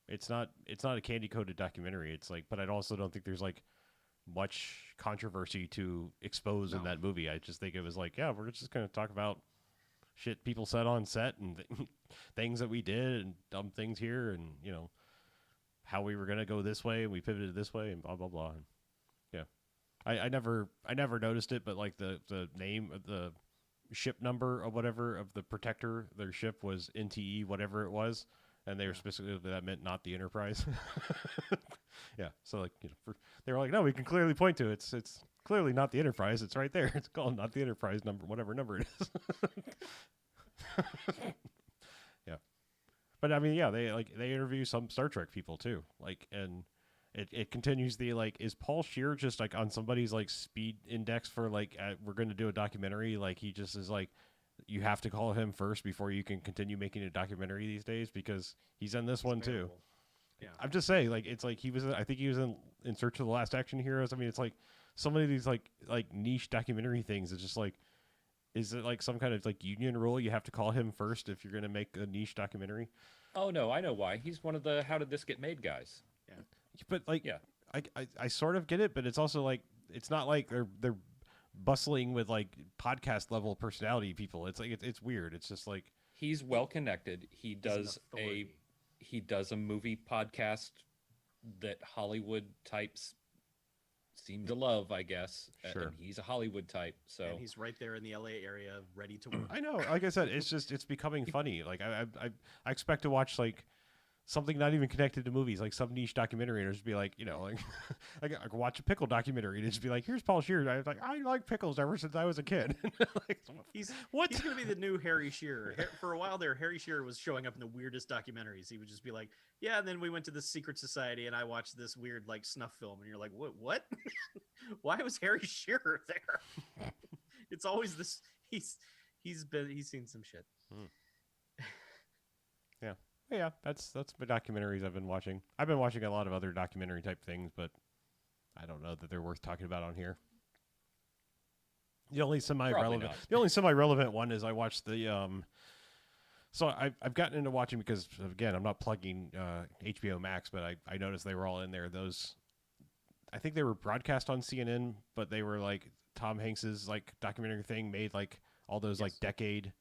Speaker 1: It's not a candy-coated documentary. It's like, but I also don't think there's like much controversy to expose in that movie. I just think it was like, yeah, we're just going to talk about shit people said on set and things that we did and dumb things here, and how we were going to go this way and we pivoted this way and blah blah blah. And yeah, I never noticed it, but like the name of the ship number or whatever of the Protector, their ship was NTE whatever it was, and they were specifically, that meant not the Enterprise. Yeah, so like they were like, no, we can clearly point to it. It's clearly not the Enterprise. It's right there. It's called not the Enterprise number, whatever number it is. Yeah, but I mean, yeah, they interview some Star Trek people too, like, and it continues the like, is Paul Scheer just like on somebody's like speed index for like we're going to do a documentary, like he just is like, you have to call him first before you can continue making a documentary these days, because he's in this one too. Yeah, I'm just saying, like, it's like I think he was in Search of the Last Action Heroes. I mean, it's like so many of these like niche documentary things. It's just like, is it like some kind of like union rule? You have to call him first if you're going to make a niche documentary.
Speaker 3: Oh no, I know why. He's one of the How Did This Get Made guys.
Speaker 1: Yeah, but like, yeah, I sort of get it, but it's also like, it's not like they're bustling with like podcast level personality people. It's like it's weird. It's just like,
Speaker 3: he's well connected. He does a movie podcast that Hollywood types seem to love, I guess.
Speaker 1: Sure.
Speaker 3: And he's a Hollywood type, so
Speaker 2: and he's right there in the LA area, ready to work.
Speaker 1: I know. Like I said, it's becoming funny. Like I expect to watch like something not even connected to movies, like some niche documentary, and just be like, like I could watch a pickle documentary and just be like, here's Paul Scheer. I was like, I like pickles ever since I was a kid.
Speaker 2: Like, he's gonna be the new Harry Shearer. For a while there, Harry Shearer was showing up in the weirdest documentaries. He would just be like, yeah, and then we went to this secret society and I watched this weird like snuff film, and you're like, what? Why was Harry Shearer there? It's always this. He's seen some shit.
Speaker 1: Yeah. Yeah, that's the documentaries I've been watching. I've been watching a lot of other documentary type things, but I don't know that they're worth talking about on here. The only semi-relevant one is I watched the so I've gotten into watching, because again, I'm not plugging HBO Max, but I noticed they were all in there. Those, I think they were broadcast on CNN, but they were like Tom Hanks's like documentary thing, made like all those like decade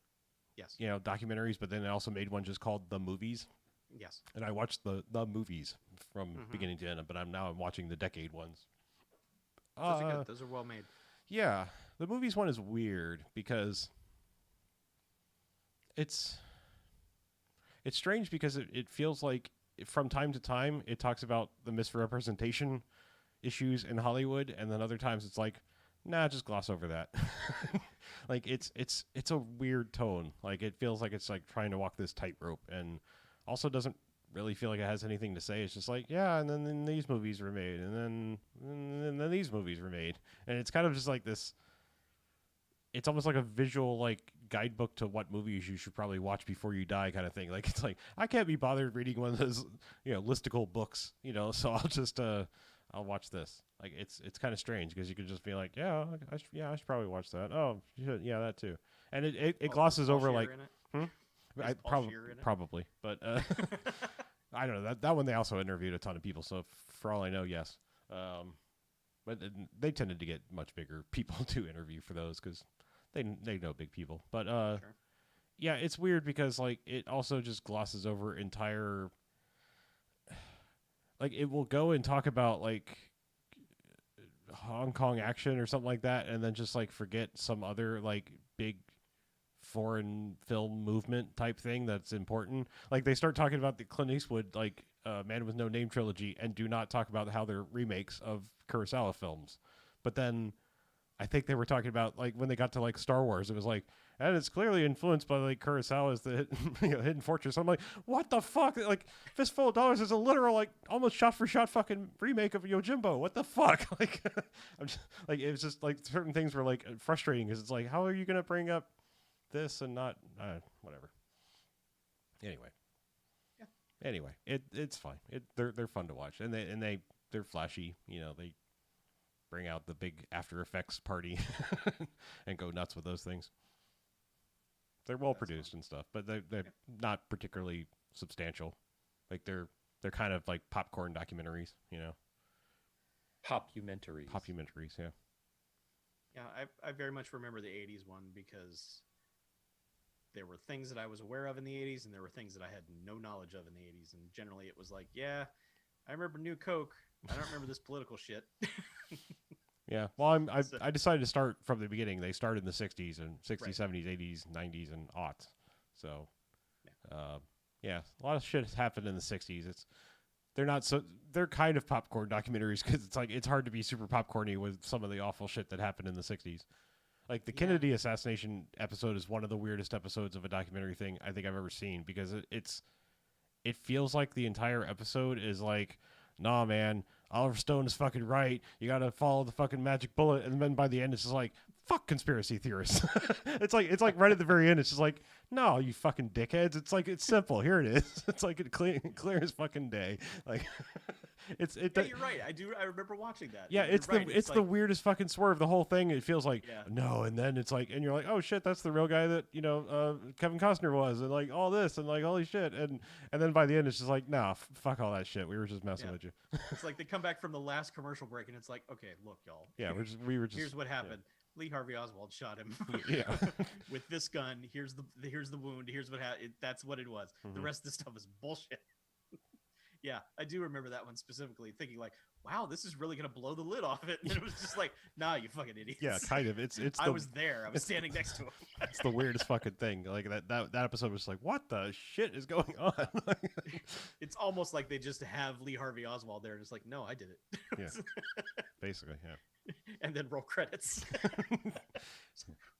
Speaker 1: documentaries, but then they also made one just called The Movies.
Speaker 2: Yes.
Speaker 1: And I watched the movies from beginning to end, but I'm watching the decade ones.
Speaker 2: Those are good. Those are well made.
Speaker 1: Yeah. The movies one is weird because it's strange, because it feels like from time to time it talks about the misrepresentation issues in Hollywood, and then other times it's like, nah, just gloss over that. Like it's a weird tone. Like it feels like it's like trying to walk this tightrope, and also doesn't really feel like it has anything to say. It's just like, yeah, and then these movies were made, and then these movies were made, and it's kind of just like this. It's almost like a visual like guidebook to what movies you should probably watch before you die, kind of thing. Like it's like, I can't be bothered reading one of those listicle books, so I'll just I'll watch this. Like it's kind of strange, because you could just be like, yeah, I should probably watch that. Oh, yeah, that too. And it glosses over like, probably, but I don't know, that one they also interviewed a ton of people. So for all I know, yes. But they tended to get much bigger people to interview for those, because they know big people. But
Speaker 2: sure.
Speaker 1: Yeah, it's weird because like it also just glosses over entire. Like it will go and talk about like Hong Kong action or something like that, and then just like forget some other like big foreign film movement type thing that's important. Like they start talking about the Clint Eastwood like Man with No Name trilogy, and do not talk about how they're remakes of Kurosawa films. But then I think they were talking about like when they got to like Star Wars, it was like, and it's clearly influenced by like Kurosawa's the Hidden Fortress. I'm like, what the fuck? Like Fistful of Dollars is a literal like almost shot for shot fucking remake of Yojimbo. What the fuck? Like, I'm just, like it was just like certain things were like frustrating, because it's like, how are you gonna bring up this and not whatever? Anyway.
Speaker 2: Yeah.
Speaker 1: Anyway, it's fine. They're fun to watch, and they're flashy. They bring out the big After Effects party and go nuts with those things. They're well produced and stuff, but they're not particularly substantial. Like they're kind of like popcorn documentaries,
Speaker 3: Popumentaries.
Speaker 1: Popumentaries, yeah.
Speaker 2: Yeah, I very much remember the 80s one because there were things that I was aware of in the 80s and there were things that I had no knowledge of in the 80s. And generally it was like, yeah, I remember New Coke. I don't remember this political shit.
Speaker 1: Yeah, well, I decided to start from the beginning. They started in the 60s and 60s, right. 70s, 80s, 90s, and aughts. So, yeah, a lot of shit has happened in the 60s. They're kind of popcorn documentaries because it's hard to be super popcorny with some of the awful shit that happened in the 60s. Like the Kennedy assassination episode is one of the weirdest episodes of a documentary thing I think I've ever seen because it feels like the entire episode is like, nah, man, Oliver Stone is fucking right. You got to follow the fucking magic bullet. And then by the end, it's just like, fuck conspiracy theorists. It's like right at the very end, it's just like, no, you fucking dickheads. It's simple. Here it is. It's like it clear as fucking day. Like
Speaker 2: you're right. I remember watching that.
Speaker 1: Yeah, it's the weirdest fucking swerve. The whole thing, it feels like no, and then it's like, and you're like, oh shit, that's the real guy that Kevin Costner was, and like all this, and like holy shit, and then by the end, it's just like, nah, fuck all that shit. We were just messing with you.
Speaker 2: It's like they come back from the last commercial break, and it's like, okay, look, y'all.
Speaker 1: Yeah, we were just.
Speaker 2: Here's what happened. Yeah. Lee Harvey Oswald shot him. With this gun. Here's the wound. Here's what happened. That's what it was. Mm-hmm. The rest of the stuff is bullshit. Yeah, I do remember that one specifically, thinking like, wow, this is really gonna blow the lid off it. And it was just like, nah, you fucking idiots.
Speaker 1: Yeah, kind of.
Speaker 2: I was there. I was standing next to him.
Speaker 1: It's the weirdest fucking thing. Like that episode was like, what the shit is going on?
Speaker 2: It's almost like they just have Lee Harvey Oswald there, and it's like, no, I did it.
Speaker 1: Yeah, basically, yeah.
Speaker 2: And then roll credits.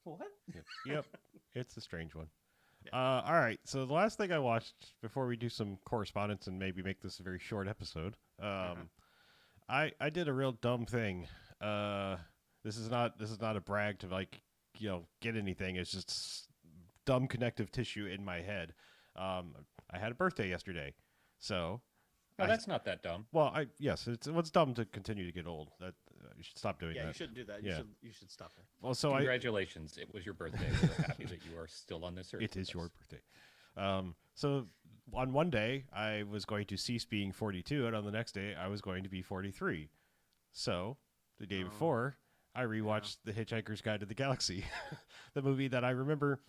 Speaker 2: What?
Speaker 1: Yep, it's a strange one. All right, so the last thing I watched before we do some correspondence and maybe make this a very short episode, I did a real dumb thing. This is not a brag to like get anything. It's just dumb connective tissue in my head. I had a birthday yesterday, so.
Speaker 3: No, that's not that dumb.
Speaker 1: Well, it's dumb to continue to get old. That you should stop doing that.
Speaker 2: Yeah, you shouldn't do that. You should stop that.
Speaker 1: Well, so
Speaker 3: congratulations, it was your birthday. We're happy that you are still on this earth.
Speaker 1: It is your birthday. So on one day I was going to cease being 42, and on the next day I was going to be 43. So the day before, I rewatched The Hitchhiker's Guide to the Galaxy, the movie that I remember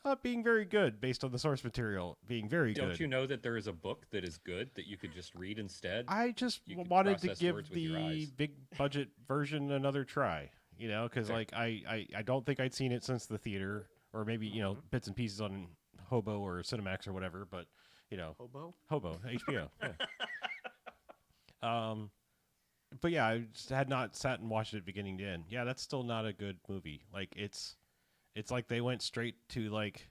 Speaker 1: not being very good based on the source material being very good.
Speaker 3: Don't you know that there is a book that is good that you could just read instead?
Speaker 1: I just wanted to give the big budget version another try, because like I don't think I'd seen it since the theater, or maybe bits and pieces on Hobo or Cinemax or whatever, but Hobo HBO. Yeah. But yeah, I just had not sat and watched it beginning to end. Yeah, that's still not a good movie. Like it's like they went straight to like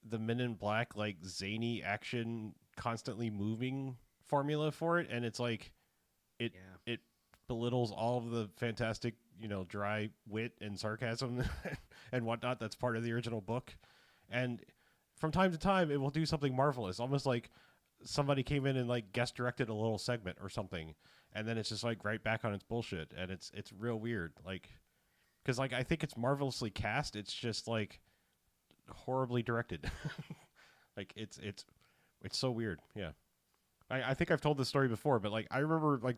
Speaker 1: the Men in Black, like zany action, constantly moving formula for it, and it's like it belittles all of the fantastic, dry wit and sarcasm and whatnot that's part of the original book. And from time to time, it will do something marvelous, almost like somebody came in and like guest directed a little segment or something, and then it's just like right back on its bullshit, and it's real weird, like. Because like I think it's marvelously cast. It's just like horribly directed. Like it's so weird. Yeah, I think I've told this story before, but like I remember like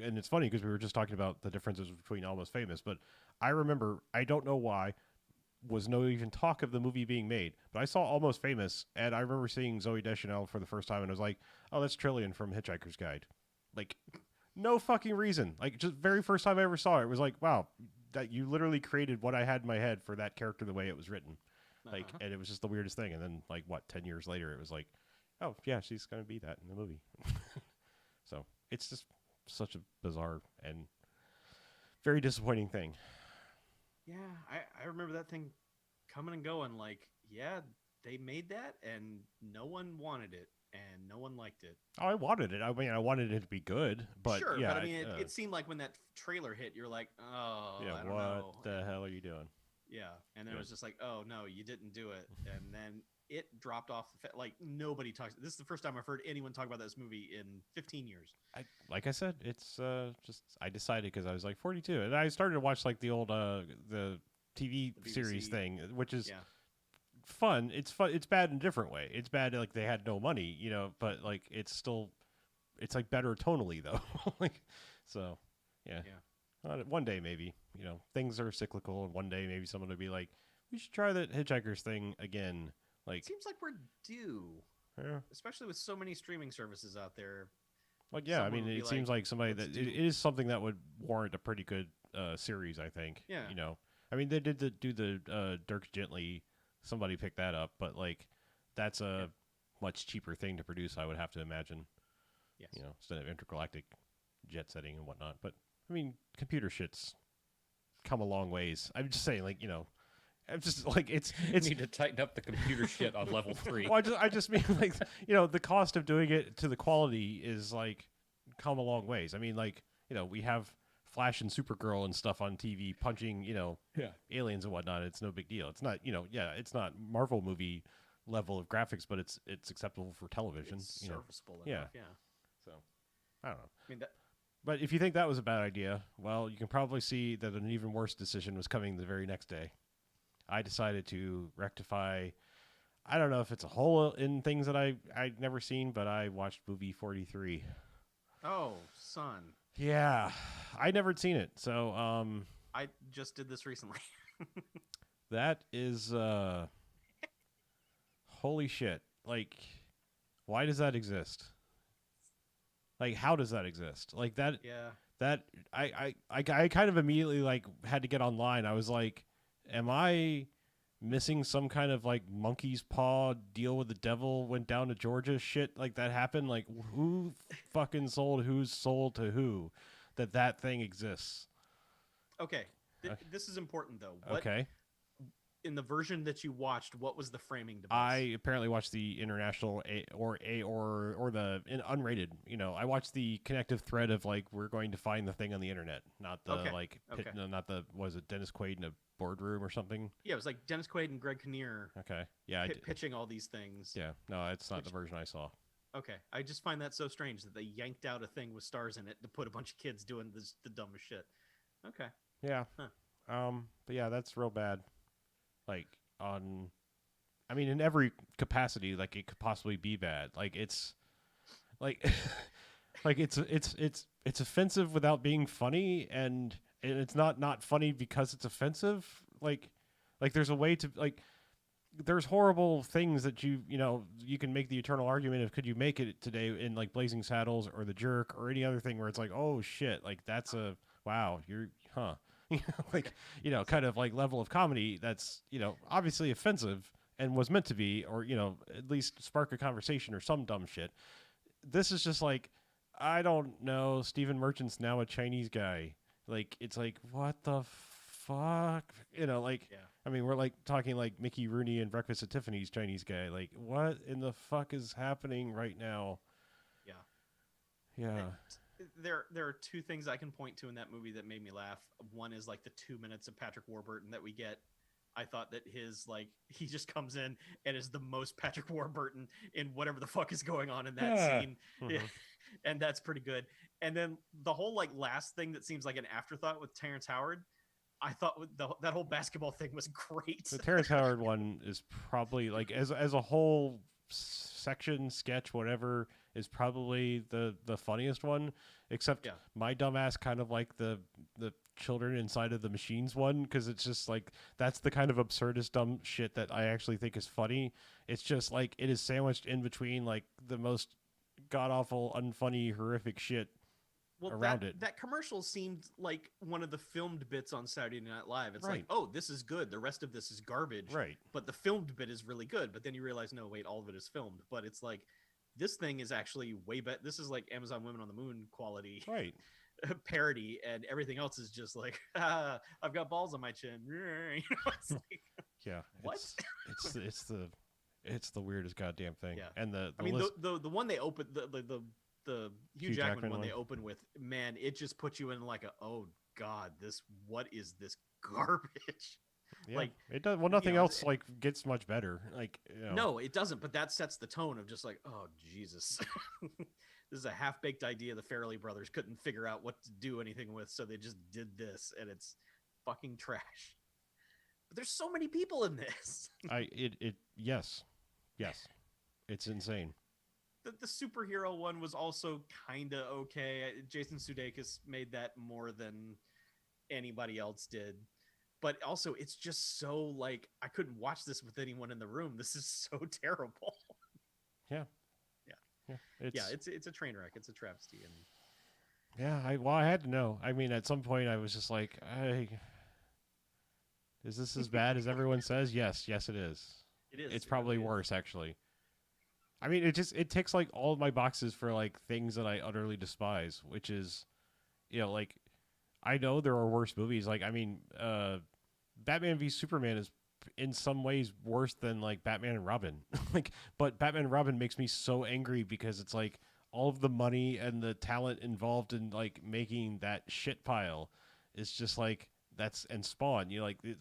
Speaker 1: and it's funny because we were just talking about the differences between Almost Famous, but I remember, I don't know why, was no even talk of the movie being made, but I saw Almost Famous, and I remember seeing Zooey Deschanel for the first time, and I was like, oh, that's Trillian from Hitchhiker's Guide. Like, no fucking reason. Like, just very first time I ever saw it was like, wow, that you literally created what I had in my head for that character the way it was written. Like, and it was just the weirdest thing. And then like, what, 10 years later, it was like, oh yeah, she's going to be that in the movie. So it's just such a bizarre and very disappointing thing.
Speaker 2: Yeah. I remember that thing coming and going, like, yeah, they made that and no one wanted it. And no one liked it.
Speaker 1: Oh, I wanted it. I mean, I wanted it to be good, but
Speaker 2: sure.
Speaker 1: Yeah,
Speaker 2: but I mean, it seemed like when that trailer hit, you're like, oh,
Speaker 1: yeah,
Speaker 2: I don't know.
Speaker 1: What the hell are you doing?
Speaker 2: Yeah, and then it was just like, oh no, you didn't do it, and then it dropped off. Like nobody talks. This is the first time I've heard anyone talk about this movie in 15 years.
Speaker 1: Like I said, it's just I decided because I was like 42, and I started to watch like the old the TV series thing, which is. Yeah. Fun. It's fun. It's bad in a different way. It's bad like they had no money, but like it's like better tonally though. Like so, Yeah. One day maybe, things are cyclical, and one day maybe someone will be like, we should try that Hitchhikers thing again. Like,
Speaker 2: it seems like we're due.
Speaker 1: Yeah.
Speaker 2: Especially with so many streaming services out there.
Speaker 1: Like, yeah, I mean, it seems like somebody that it is something that would warrant a pretty good series, I think.
Speaker 2: Yeah.
Speaker 1: I mean, they did do the Dirk Gently. Somebody picked that up, but like, that's a much cheaper thing to produce, I would have to imagine.
Speaker 2: Yes.
Speaker 1: Instead of intergalactic jet setting and whatnot. But I mean, computer shit's come a long ways. I'm just saying, like, I'm just like it's
Speaker 3: need to tighten up the computer shit on level 3.
Speaker 1: Well, I just mean, like, the cost of doing it to the quality is like come a long ways. I mean, like, we have Flash and Supergirl and stuff on TV punching, aliens and whatnot. It's no big deal. It's not, it's not Marvel movie level of graphics, but it's acceptable for television.
Speaker 2: It's serviceable enough, yeah.
Speaker 1: So I don't know.
Speaker 2: I mean,
Speaker 1: but if you think that was a bad idea, well, you can probably see that an even worse decision was coming the very next day. I decided to rectify. I don't know if it's a hole in things that I'd never seen, but I watched movie 43.
Speaker 2: Oh, son.
Speaker 1: Yeah, I never seen it, so
Speaker 2: I just did this recently.
Speaker 1: That is holy shit. Like, why does that exist? Like, how does that exist? Like that.
Speaker 2: Yeah.
Speaker 1: That I kind of immediately like had to get online. I was like, am I missing some kind of like monkey's paw deal with the devil went down to Georgia shit like that happened? Like, who fucking sold whose soul to who that thing exists?
Speaker 2: Okay. This is important though.
Speaker 1: Okay.
Speaker 2: In the version that you watched, what was the framing device?
Speaker 1: I apparently watched the international or the unrated. I watched the connective thread of like, we're going to find the thing on the internet, not the not the, was it Dennis Quaid in a boardroom or something?
Speaker 2: Yeah, it was like Dennis Quaid and Greg Kinnear.
Speaker 1: Okay, yeah,
Speaker 2: pitching all these things.
Speaker 1: Yeah, no, it's not the version I saw.
Speaker 2: Okay, I just find that so strange that they yanked out a thing with stars in it to put a bunch of kids doing the dumbest shit. Okay.
Speaker 1: Yeah.
Speaker 2: Huh.
Speaker 1: But yeah, that's real bad. Like, in every capacity, like, it could possibly be bad. Like, it's like like it's offensive without being funny, and it's not funny because it's offensive. Like there's a way to, like, there's horrible things that you can make the eternal argument of, could you make it today in like Blazing Saddles or The Jerk or any other thing where it's like, oh shit, like that's a wow, you're kind of like level of comedy that's, obviously offensive and was meant to be, or, at least spark a conversation or some dumb shit. This is just like, I don't know, Stephen Merchant's now a Chinese guy. Like, it's like, what the fuck? Like, yeah. I mean, we're like talking like Mickey Rooney and Breakfast at Tiffany's Chinese guy. Like, what in the fuck is happening right now?
Speaker 2: Yeah.
Speaker 1: Yeah.
Speaker 2: There are two things I can point to in that movie that made me laugh. One is like the 2 minutes of Patrick Warburton that we get. I thought that he just comes in and is the most Patrick Warburton in whatever the fuck is going on in that scene. Mm-hmm. Yeah. And that's pretty good. And then the whole like last thing that seems like an afterthought with Terrence Howard, I thought that whole basketball thing was great.
Speaker 1: The Terrence Howard one is probably like, as a whole section, sketch, whatever, is probably the funniest one, except my dumbass kind of like the children inside of the machines one, because it's just like, that's the kind of absurdist dumb shit that I actually think is funny. It's just like, it is sandwiched in between like the most god-awful, unfunny, horrific shit around it.
Speaker 2: That commercial seemed like one of the filmed bits on Saturday Night Live. It's like, oh, this is good, the rest of this is garbage,
Speaker 1: right? But
Speaker 2: the filmed bit is really good. But then you realize, no, wait, all of it is filmed. But it's like, this thing is actually way better. This is like Amazon Women on the Moon quality,
Speaker 1: right?
Speaker 2: Parody, and everything else is just like, I've got balls on my chin. It's like,
Speaker 1: yeah,
Speaker 2: what?
Speaker 1: It's the weirdest goddamn thing.
Speaker 2: Yeah.
Speaker 1: And the
Speaker 2: one they opened, the Hugh Jackman one they open with, man, it just puts you in like oh god, what is this garbage?
Speaker 1: Yeah,
Speaker 2: like,
Speaker 1: it does. Well, nothing else like gets much better. Like,
Speaker 2: no, it doesn't. But that sets the tone of just like, oh Jesus, this is a half-baked idea the Farrelly brothers couldn't figure out what to do anything with, so they just did this, and it's fucking trash. But there's so many people in this.
Speaker 1: Yes, it's insane.
Speaker 2: the superhero one was also kind of okay. Jason Sudeikis made that more than anybody else did. But also, it's just so like I couldn't watch this with anyone in the room. This is so terrible.
Speaker 1: Yeah.
Speaker 2: It's a train wreck. It's a travesty. And
Speaker 1: yeah, I had to know. I mean, at some point, I was just like, is this as bad as everyone says? Yes, it is.
Speaker 2: It is.
Speaker 1: It's probably
Speaker 2: really
Speaker 1: worse, actually. I mean, it ticks like all of my boxes for like things that I utterly despise, which is, like, I know there are worse movies. Like, I mean, Batman v Superman is in some ways worse than like Batman and Robin. But Batman and Robin makes me so angry because it's like all of the money and the talent involved in like making that shit pile is just like and Spawn.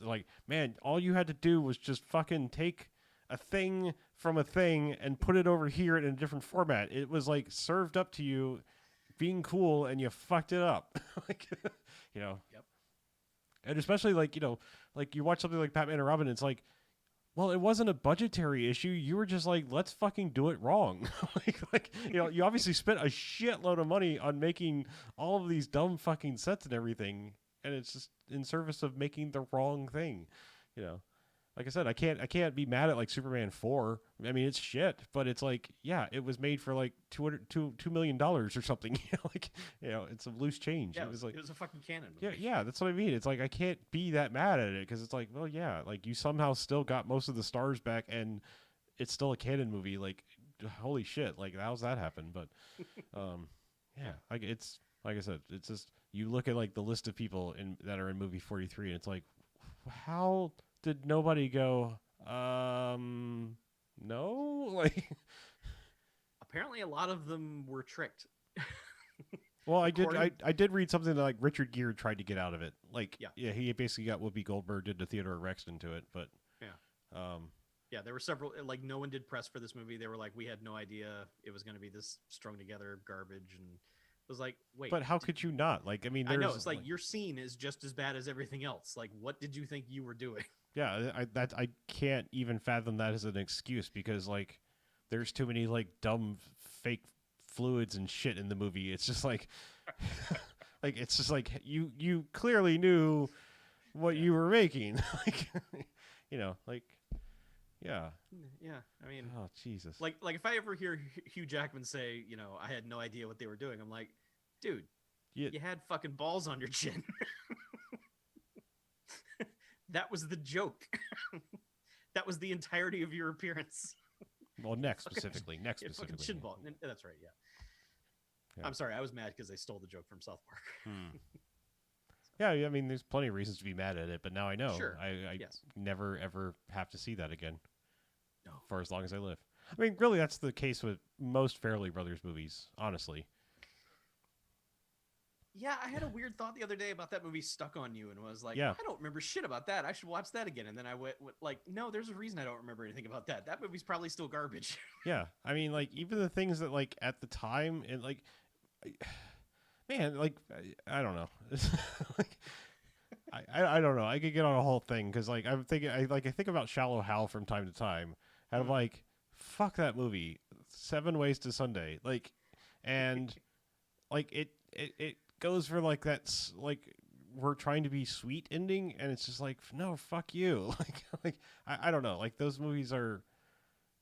Speaker 1: Like, man, all you had to do was just fucking take a thing from a thing and put it over here in a different format. It was like served up to you being cool and you fucked it up. Like,
Speaker 2: Yep.
Speaker 1: And especially like, like you watch something like Batman and Robin, it's like, well, it wasn't a budgetary issue. You were just like, let's fucking do it wrong. You obviously spent a shitload of money on making all of these dumb fucking sets and everything, and it's just in service of making the wrong thing. Like I said, I can't be mad at like Superman 4. I mean, it's shit, but it's like, yeah, it was made for like $2 million or something. It's a loose change.
Speaker 2: Yeah,
Speaker 1: it was like,
Speaker 2: it was a fucking canon movie.
Speaker 1: Yeah, that's what I mean. It's like, I can't be that mad at it because it's like, well, yeah, like you somehow still got most of the stars back and it's still a canon movie. Like, holy shit. Like, how's that happen? But, like it's, like I said, it's just, you look at like the list of people that are in movie 43 and it's like, how did nobody go, no? Like,
Speaker 2: apparently a lot of them were tricked.
Speaker 1: Well, I did read something that like Richard Gere tried to get out of it. Like, yeah, he basically got Whoopi Goldberg did to Theodore Rex into it, but
Speaker 2: yeah, there were several, like no one did press for this movie. They were like, we had no idea it was going to be this strung together garbage, and it was like, wait,
Speaker 1: but how could you not? Like, I mean,
Speaker 2: I know it's like your scene is just as bad as everything else. Like, what did you think you were doing?
Speaker 1: Yeah, I can't even fathom that as an excuse because like there's too many like dumb fake fluids and shit in the movie. It's just like like it's just like you clearly knew what you were making. Like like yeah.
Speaker 2: I mean,
Speaker 1: oh Jesus.
Speaker 2: Like if I ever hear Hugh Jackman say, I had no idea what they were doing, I'm like, dude, you had fucking balls on your chin. That was the joke. That was the entirety of your appearance.
Speaker 1: Well, neck specifically.
Speaker 2: Fucking chin ball. That's right, yeah. I'm sorry, I was mad because they stole the joke from South Park.
Speaker 1: Yeah, I mean, there's plenty of reasons to be mad at it, but now I know.
Speaker 2: Sure.
Speaker 1: I never, ever have to see that again.
Speaker 2: No.
Speaker 1: For as long as I live. I mean, really, that's the case with most Farrelly Brothers movies, honestly.
Speaker 2: Yeah, I had a weird thought the other day about that movie Stuck on You and was like,
Speaker 1: yeah.
Speaker 2: I don't remember shit about that. I should watch that again. And then I went like, no, there's a reason I don't remember anything about that. That movie's probably still garbage.
Speaker 1: Yeah. I mean, like, even the things that, like, at the time, and, like, man, like, I don't know. Like, I don't know. I could get on a whole thing because, like, I'm thinking, I think about Shallow Hal from time to time. And I'm like, fuck that movie. 7 Ways to Sunday. Like, and, like, it goes for like that's like we're trying to be sweet ending, and it's just like, no, fuck you. like I don't know, like those movies are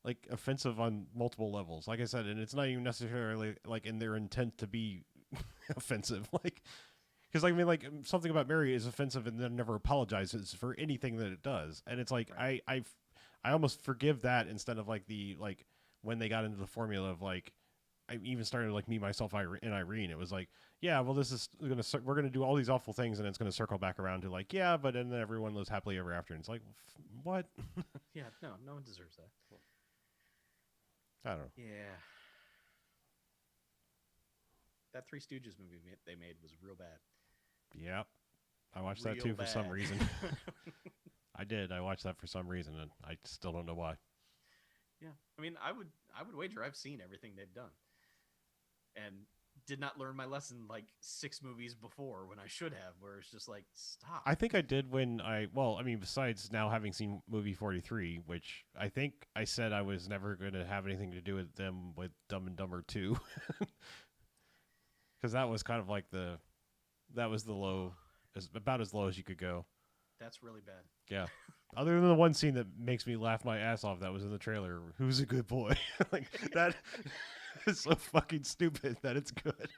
Speaker 1: like offensive on multiple levels, like I said, and it's not even necessarily like in their intent to be offensive, like because like I mean like Something About Mary is offensive and then never apologizes for anything that it does, and it's like right. I almost forgive that instead of like the like when they got into the formula of like I even started like Me, Myself, and Irene. It was like, yeah, well, this is we're gonna do all these awful things, and it's gonna circle back around to like, yeah, but then everyone lives happily ever after. And it's like, what?
Speaker 2: Yeah, no one deserves that.
Speaker 1: I don't know.
Speaker 2: Yeah, that Three Stooges movie they made was real bad.
Speaker 1: Yep, I watched that too for some reason. I did. I watched that for some reason, and I still don't know why.
Speaker 2: Yeah, I mean, I would wager I've seen everything they've done. And did not learn my lesson like 6 movies before when I should have, where it's just like, stop.
Speaker 1: I think I did besides now having seen movie 43, which I think I said I was never going to have anything to do with them with Dumb and Dumber 2. Because that was kind of like that was the low, about as low as you could go.
Speaker 2: That's really bad.
Speaker 1: Yeah. Other than the one scene that makes me laugh my ass off that was in the trailer, who's a good boy? Like, that is so fucking stupid that it's good.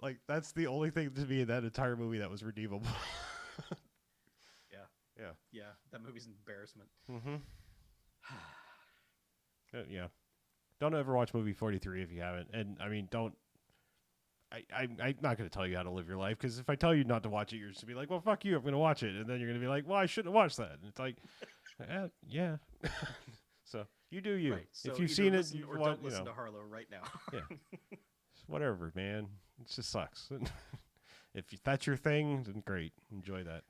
Speaker 1: like that's the only thing to me in that entire movie that was redeemable.
Speaker 2: Yeah, that movie's an embarrassment.
Speaker 1: Mm-hmm. Yeah. Don't ever watch movie 43 if you haven't. And, I mean, don't... I'm not going to tell you how to live your life, because if I tell you not to watch it, you're just going to be like, well, fuck you, I'm going to watch it. And then you're going to be like, well, I shouldn't have watched that. And it's like, yeah. So, you do you.
Speaker 2: Right. So
Speaker 1: if you've seen it,
Speaker 2: or don't listen to Harlow right now.
Speaker 1: Yeah. Whatever, man. It just sucks. If that's your thing, then great. Enjoy that.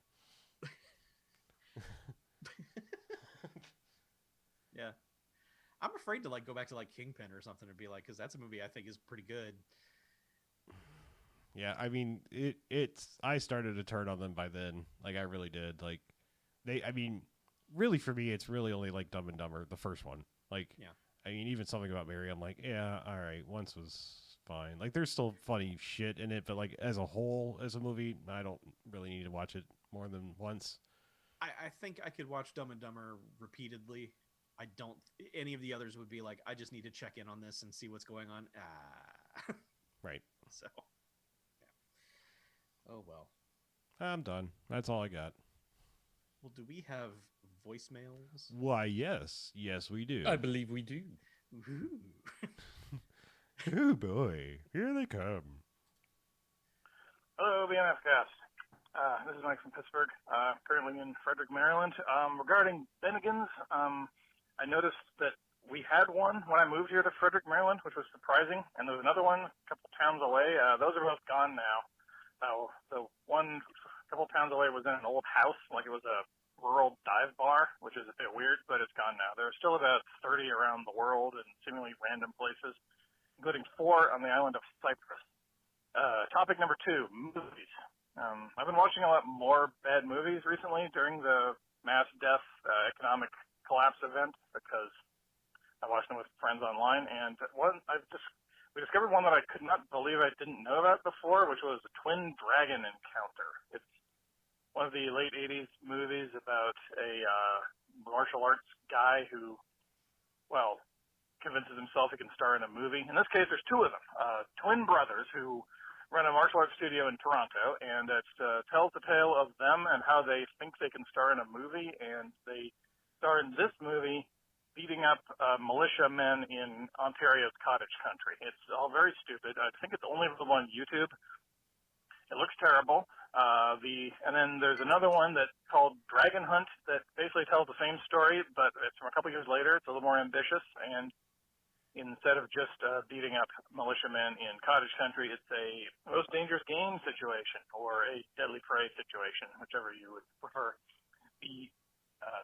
Speaker 2: Yeah. I'm afraid to like go back to like Kingpin or something and be like, because that's a movie I think is pretty good.
Speaker 1: Yeah, I mean, I started to turn on them by then. Like, I really did. Like, really for me, it's really only like Dumb and Dumber, the first one. Like,
Speaker 2: yeah.
Speaker 1: I mean, even Something About Mary, I'm like, yeah, all right, once was fine. Like, there's still funny shit in it, but like as a whole, as a movie, I don't really need to watch it more than once.
Speaker 2: I think I could watch Dumb and Dumber repeatedly. I don't. Any of the others would be like, I just need to check in on this and see what's going on.
Speaker 1: Right.
Speaker 2: So, yeah. Oh well.
Speaker 1: I'm done. That's all I got.
Speaker 2: Well, do we have voicemails?
Speaker 1: Why, yes, we do.
Speaker 3: I believe we do.
Speaker 1: Oh boy, here they come.
Speaker 4: Hello, BMF Cast. This is Mike from Pittsburgh, currently in Frederick, Maryland. Regarding Bennigan's, I noticed that we had one when I moved here to Frederick, Maryland, which was surprising, and there was another one a couple towns away. Those are both gone now. The one a couple towns away was in an old house, like it was a rural dive bar, which is a bit weird, but it's gone now. There are still about 30 around the world in seemingly random places, including 4 on the island of Cyprus. Topic number 2, movies. I've been watching a lot more bad movies recently during the mass death economic collapse event because I watched them with friends online, and we discovered one that I could not believe I didn't know about before, which was the Twin Dragon Encounter. It's one of the late 80s movies about a martial arts guy who, well, convinces himself he can star in a movie. In this case, there's 2 of them, twin brothers who run a martial arts studio in Toronto, and it tells the tale of them and how they think they can star in a movie, and they star in this movie beating up militiamen in Ontario's cottage country. It's all very stupid. I think it's only available on YouTube. It looks terrible. And then there's another one that's called Dragon Hunt that basically tells the same story, but it's from a couple years later. It's a little more ambitious, and instead of just beating up militiamen in cottage country, it's a most dangerous game situation or a deadly prey situation, whichever you would prefer.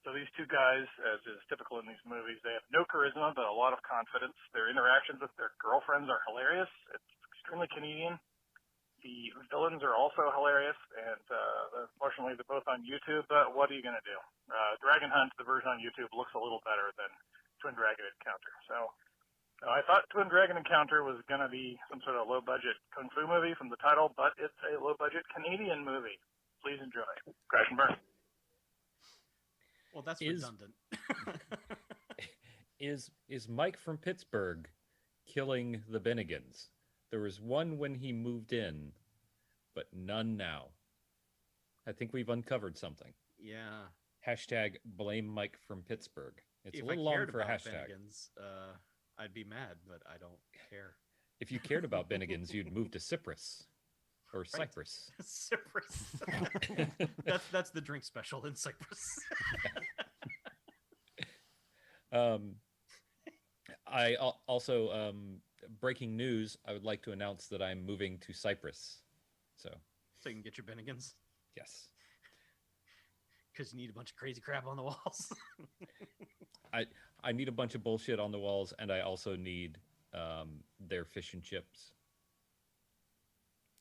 Speaker 4: So these 2 guys, as is typical in these movies, they have no charisma but a lot of confidence. Their interactions with their girlfriends are hilarious. It's extremely Canadian. The villains are also hilarious, and unfortunately they're both on YouTube, but what are you going to do? Dragon Hunt, the version on YouTube, looks a little better than Twin Dragon Encounter. So I thought Twin Dragon Encounter was going to be some sort of low-budget kung fu movie from the title, but it's a low-budget Canadian movie. Please enjoy. Crash and burn.
Speaker 2: Well, that's redundant.
Speaker 3: Is Mike from Pittsburgh killing the Bennigans? There was one when he moved in, but none now. I think we've uncovered something.
Speaker 2: Yeah.
Speaker 3: Hashtag blame Mike from Pittsburgh. It's
Speaker 2: if
Speaker 3: a little
Speaker 2: I
Speaker 3: long
Speaker 2: cared
Speaker 3: for a
Speaker 2: about
Speaker 3: hashtag.
Speaker 2: Bennigans, I'd be mad, but I don't care.
Speaker 3: If you cared about Bennigans, you'd move to Cyprus. Or
Speaker 2: Right.
Speaker 3: Cyprus.
Speaker 2: Cyprus. that's the drink special in Cyprus.
Speaker 3: I also, breaking news, I would like to announce that I'm moving to Cyprus. So
Speaker 2: you can get your Bennigans.
Speaker 3: Yes.
Speaker 2: Because you need a bunch of crazy crap on the walls.
Speaker 3: I need a bunch of bullshit on the walls, and I also need their fish and chips.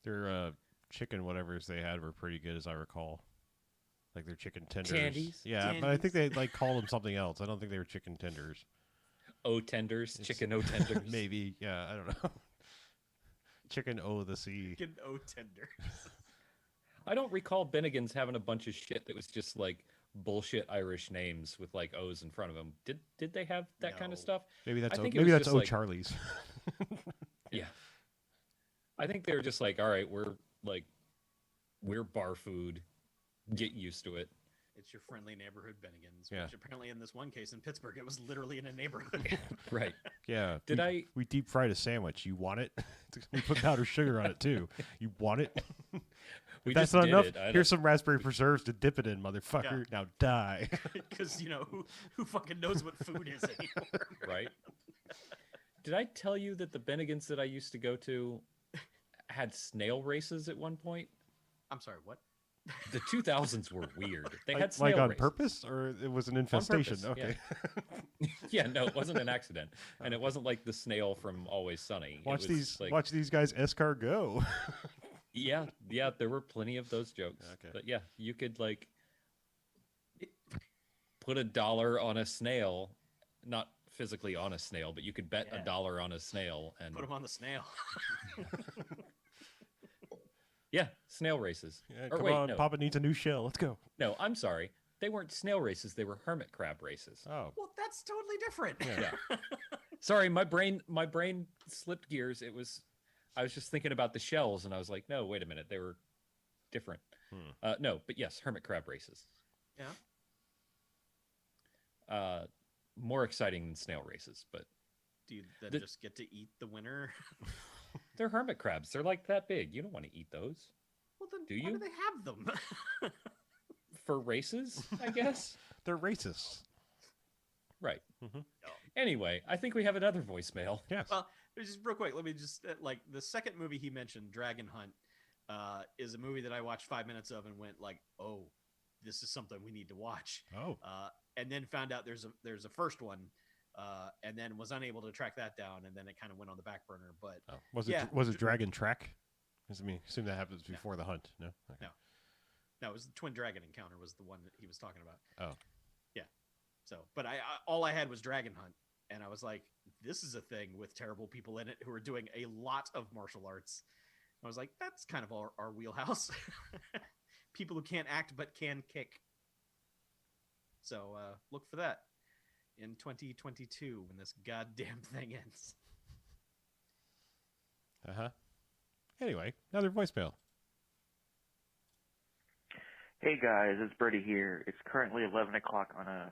Speaker 1: Their chicken whatevers they had were pretty good, as I recall. Like their chicken tenders.
Speaker 3: Candies?
Speaker 1: Yeah,
Speaker 2: Candies.
Speaker 1: but I think they like called them something else. I don't think they were chicken tenders.
Speaker 3: O-tenders? Chicken O-tenders?
Speaker 1: Maybe. Yeah, I don't know. Chicken O the sea.
Speaker 2: Chicken O-tenders.
Speaker 3: I don't recall Bennigan's having a bunch of shit that was just like bullshit Irish names with like O's in front of them. Did they have that kind of
Speaker 2: No.
Speaker 3: stuff?
Speaker 1: Maybe that's
Speaker 3: I think
Speaker 1: maybe
Speaker 3: it was
Speaker 1: that's
Speaker 3: just like-
Speaker 1: Charlie's.
Speaker 3: Yeah. I think they were just like, all right, we're bar food. Get used to it.
Speaker 2: It's your friendly neighborhood Bennigan's,
Speaker 1: Yeah.
Speaker 2: which apparently in this one case in Pittsburgh, it was literally in a neighborhood.
Speaker 3: Right.
Speaker 1: Yeah.
Speaker 3: We
Speaker 1: deep fried a sandwich. You want it? We put powdered sugar on it too. You want it?
Speaker 3: We
Speaker 1: If that's
Speaker 3: just
Speaker 1: not
Speaker 3: did
Speaker 1: enough.
Speaker 3: it.
Speaker 1: Here's some raspberry preserves to dip it in, motherfucker. Now die.
Speaker 2: Because, who fucking knows what food is anymore?
Speaker 3: Right. Did I tell you that the Bennigan's that I used to go to had snail races at one point?
Speaker 2: I'm sorry, what?
Speaker 3: The 2000s were weird. They had
Speaker 1: like
Speaker 3: snail
Speaker 1: on
Speaker 3: races.
Speaker 1: purpose, or it was an infestation.
Speaker 3: purpose,
Speaker 1: Okay.
Speaker 3: Yeah, no, it wasn't an accident, and it wasn't like the snail from Always Sunny.
Speaker 1: Watch
Speaker 3: It was like,
Speaker 1: watch these guys escargot.
Speaker 3: Yeah, there were plenty of those jokes.
Speaker 1: Okay.
Speaker 3: But yeah, you could like put $1 on a snail, not physically on a snail, but you could bet $1 on a snail and
Speaker 2: Put him on the snail.
Speaker 3: yeah, snail races.
Speaker 1: Yeah,
Speaker 3: Or
Speaker 1: come
Speaker 3: wait,
Speaker 1: on,
Speaker 3: no,
Speaker 1: Papa needs a new shell. Let's go.
Speaker 3: no, I'm sorry. They weren't snail races. They were hermit crab races.
Speaker 1: Oh.
Speaker 2: Well, that's totally different.
Speaker 3: Yeah. Sorry, my brain slipped gears. I was just thinking about the shells, and I was like, no, wait a minute, they were different. No, but yes, hermit crab races.
Speaker 2: Yeah.
Speaker 3: More exciting than snail races, but
Speaker 2: Do you then just get to eat the winner?
Speaker 3: they're hermit crabs. They're like that big. You don't want to eat those
Speaker 2: Well, then
Speaker 3: Do
Speaker 2: why
Speaker 3: you?
Speaker 2: do they have them?
Speaker 3: for races, I guess.
Speaker 1: They're racist.
Speaker 3: Right.
Speaker 1: Mhm.
Speaker 3: Anyway, I think we have another voicemail.
Speaker 1: Yes.
Speaker 2: Well, just real quick, let me just like the second movie he mentioned, Dragon Hunt, is a movie that I watched 5 minutes of and went like, oh, this is something we need to watch.
Speaker 1: Oh.
Speaker 2: And then found out there's a first one, and then was unable to track that down, and then it kind of went on the back burner. But
Speaker 1: Oh. Was
Speaker 2: yeah.
Speaker 1: it Dragon Track? I mean, assume that happens before the hunt. No. Okay.
Speaker 2: no, it was the Twin Dragon Encounter was the one that he was talking about.
Speaker 1: Oh.
Speaker 2: Yeah. So, but I all I had was Dragon Hunt, and I was like, this is a thing with terrible people in it who are doing a lot of martial arts. I was like, that's kind of our wheelhouse. People who can't act but can kick. So look for that in 2022 when this goddamn thing ends.
Speaker 1: Anyway, another voicemail.
Speaker 5: Hey guys, it's Birdie here. It's currently 11 o'clock on a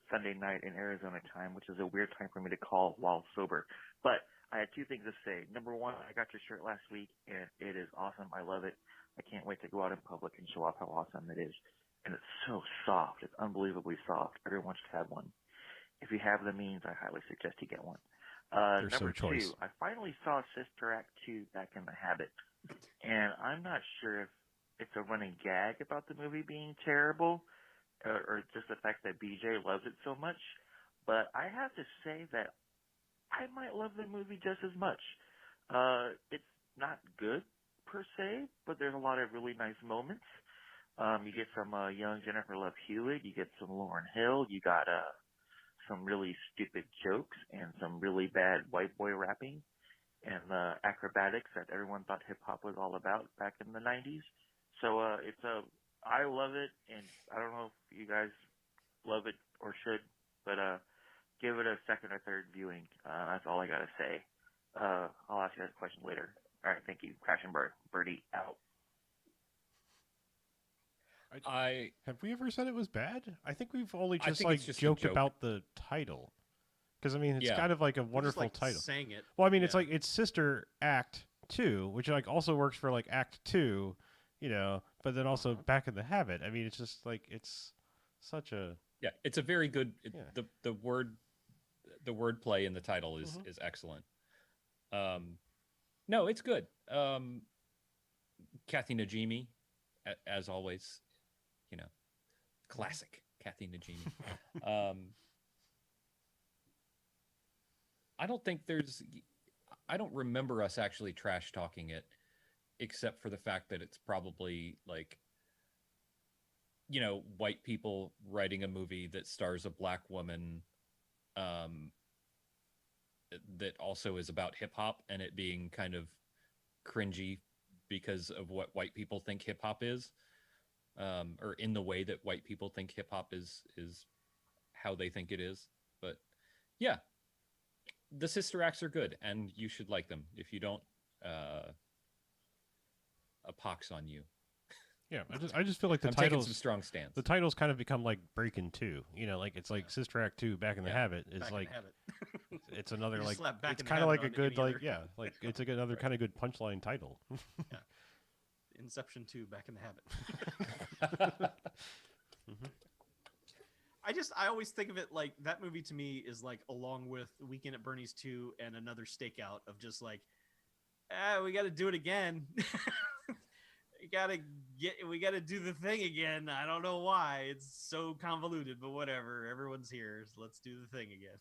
Speaker 5: Sunday night in Arizona time, which is a weird time for me to call while sober. But I had two things to say. Number one, I got your shirt last week, and it is awesome. I love it. I can't wait to go out in public and show off how awesome it is. And it's so soft. It's unbelievably soft. Everyone should have one. If you have the means, I highly suggest you get one. Number two, I finally saw Sister Act 2 back in the habit. And I'm not sure if it's a running gag about the movie being terrible or just the fact that BJ loves it so much. But I have to say that I might love the movie just as much. It's not good per se, but there's a lot of really nice moments. You get some young Jennifer Love Hewitt, you get some Lauryn Hill, you got some really stupid jokes and some really bad white boy rapping and acrobatics that everyone thought hip hop was all about back in the 90s. So I love it, and I don't know if you guys love it or should, but give it a second or third viewing. That's all I gotta say. I'll ask you guys a question later. All right, thank you. Crash and Bird. Birdie out.
Speaker 1: Have we ever said it was bad? I think we've only
Speaker 3: I
Speaker 1: just
Speaker 3: think
Speaker 1: like
Speaker 3: it's just a
Speaker 1: joked
Speaker 3: joke.
Speaker 1: about the title, because I mean it's kind of like a wonderful
Speaker 2: just,
Speaker 1: title.
Speaker 2: Sang it.
Speaker 1: Well, I mean it's like it's Sister Act 2, which like also works for like Act 2, you know, but then also Back in the Habit. I mean it's just like it's such a
Speaker 3: it's a very good
Speaker 1: Yeah.
Speaker 3: the word play in the title is excellent. No, it's good. Kathy Najimy, as always, you know, classic Kathy Najimy. I don't think I don't remember us actually trash talking it, except for the fact that it's probably like, white people writing a movie that stars a black woman, that also is about hip hop, and it being kind of cringy because of what white people think hip hop is, or in the way that white people think hip hop is how they think it is. But yeah, the sister acts are good, and you should like them. If you don't, a pox on you.
Speaker 1: Yeah, I just feel like the
Speaker 3: I'm taking
Speaker 1: titles,
Speaker 3: some strong stance.
Speaker 1: The titles kind of become like Breaking 2. Like it's like Sister Act 2, Back in the Habit. It's like it's another like it's kind of like a good like like it's like another kind of good punchline title.
Speaker 2: Yeah. Inception 2, Back in the Habit.
Speaker 1: Mm-hmm.
Speaker 2: I always think of it like that movie to me is like along with Weekend at Bernie's 2 and Another Stakeout of just like, we got to do it again. We got to do the thing again. I don't know why. It's so convoluted, but whatever. Everyone's here. So let's do the thing again.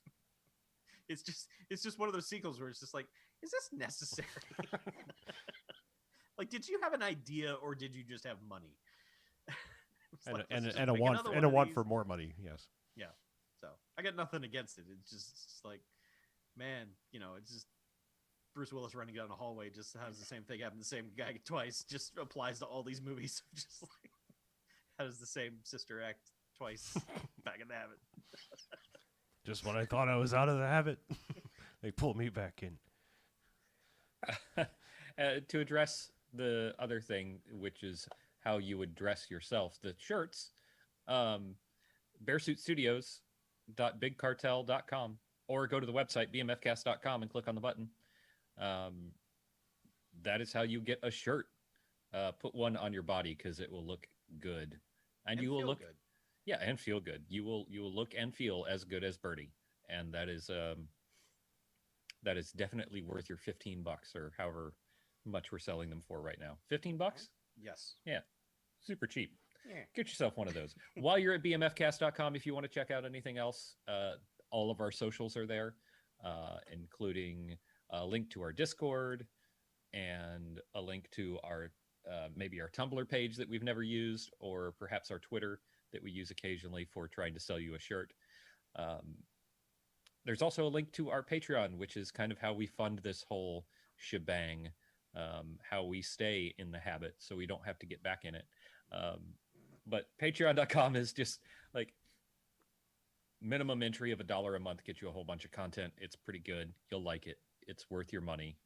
Speaker 2: It's just one of those sequels where it's just like, is this necessary? Like, did you have an idea or did you just have money?
Speaker 1: And a want for more money. Yes.
Speaker 2: Yeah. So I got nothing against it. It's just like, man, it's just Bruce Willis running down a hallway just has the same thing happen to the same guy twice. Just applies to all these movies. Just like, how does the same sister act twice? Back in the Habit.
Speaker 1: Just when I thought I was out of the habit, they pulled me back in.
Speaker 3: To address the other thing, which is how you would dress yourself, the shirts, bearsuitstudios.bigcartel.com, or go to the website bmfcast.com and click on the button. That is how you get a shirt. Put one on your body because it will look good, and you will look
Speaker 2: good.
Speaker 3: Yeah, and feel good. You will look and feel as good as Birdie, and that is definitely worth your $15 or however much we're selling them for right now. $15?
Speaker 2: Yes.
Speaker 3: Yeah, super cheap.
Speaker 2: Yeah.
Speaker 3: Get yourself one of those. While you're at bmfcast.com, if you want to check out anything else, all of our socials are there, including a link to our Discord and a link to our maybe our Tumblr page that we've never used, or perhaps our Twitter that we use occasionally for trying to sell you a shirt. There's also a link to our Patreon, which is kind of how we fund this whole shebang, how we stay in the habit so we don't have to get back in it. But patreon.com is just like minimum entry of $1 a month gets you a whole bunch of content. It's pretty good. You'll like it. It's worth your money.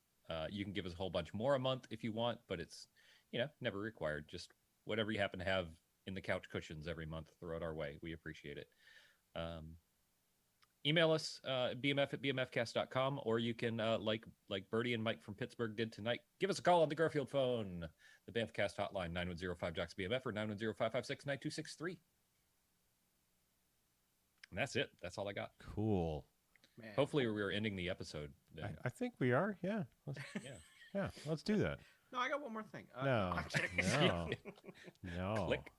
Speaker 3: You can give us a whole bunch more a month if you want, but it's, never required. Just whatever you happen to have in the couch cushions every month, throw it our way. We appreciate it. Email us, bmf@bmfcast.com, or you can, like Bertie and Mike from Pittsburgh did tonight, give us a call on the Garfield phone, the Bamfcast hotline, 9105-JOCKS-BMF, or 910-556-9263. And that's it. That's all I got.
Speaker 1: Cool.
Speaker 3: Man. Hopefully we're ending the episode.
Speaker 1: I think we are. Yeah. Yeah. Let's do that.
Speaker 2: No, I got one more thing.
Speaker 1: No.
Speaker 3: Click.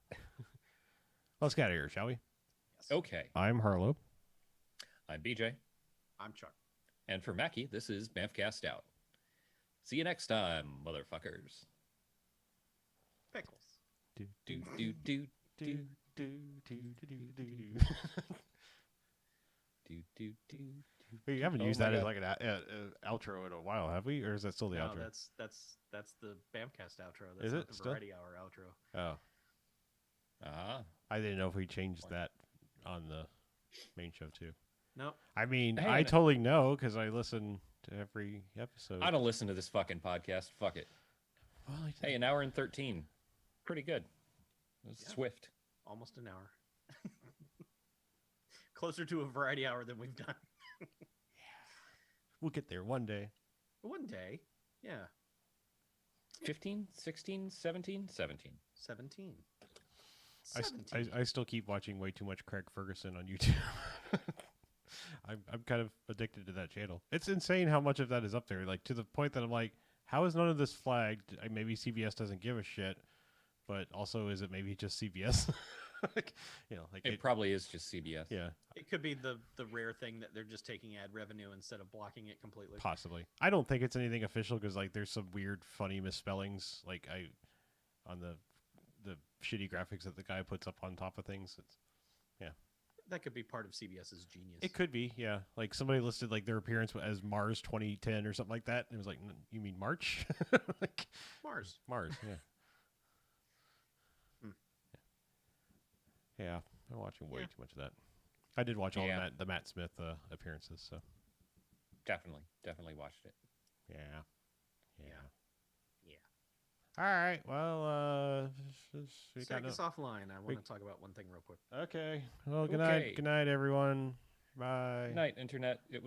Speaker 1: Let's get out of here, shall we?
Speaker 2: Yes.
Speaker 3: Okay.
Speaker 1: I'm Harlow.
Speaker 3: I'm BJ.
Speaker 2: I'm Chuck.
Speaker 3: And for Mackie, this is Bamfcast out. See you next time, motherfuckers.
Speaker 2: Pickles.
Speaker 3: Do do do do do do do do do do.
Speaker 1: We haven't used that as like an outro in a while, have we? Or is that still the outro?
Speaker 2: That's the Bamcast outro. That's
Speaker 1: is it
Speaker 2: the
Speaker 1: still?
Speaker 2: Variety Hour outro.
Speaker 1: Oh. I didn't know if we changed that on the main show too.
Speaker 2: No.
Speaker 1: I mean, I totally know because I listen to every episode.
Speaker 3: I don't listen to this fucking podcast. Fuck it.
Speaker 1: Well,
Speaker 3: hey, an hour and 13. Pretty good. It was swift.
Speaker 2: Almost an hour. Closer to a Variety Hour than we've done.
Speaker 1: Yeah. We'll get there one day.
Speaker 2: One day. Yeah.
Speaker 3: 15, 16, 17? 17.
Speaker 2: 17.
Speaker 1: I still keep watching way too much Craig Ferguson on YouTube. I'm kind of addicted to that channel. It's insane how much of that is up there, like to the point that I'm like, how is none of this flagged? Maybe CBS doesn't give a shit, but also is it maybe just CBS? Like, you know, like
Speaker 3: it probably is just CBS.
Speaker 1: Yeah,
Speaker 2: it could be the rare thing that they're just taking ad revenue instead of blocking it completely.
Speaker 1: possibly. I don't think it's anything official because like there's some weird, funny misspellings like on the shitty graphics that the guy puts up on top of things. It's
Speaker 2: That could be part of CBS's genius.
Speaker 1: It could be, yeah. Like somebody listed like their appearance as Mars 2010 or something like that, and it was like, you mean March? Like,
Speaker 2: Mars,
Speaker 1: yeah. Yeah, I'm watching way too much of that. I did watch all the Matt Smith appearances, so
Speaker 3: definitely watched it.
Speaker 1: Yeah.
Speaker 2: Yeah.
Speaker 1: All right. Well,
Speaker 2: take us offline. I want to talk about one thing real quick.
Speaker 1: Okay. Well, good night. Good night, everyone. Bye.
Speaker 3: Good night, Internet. It was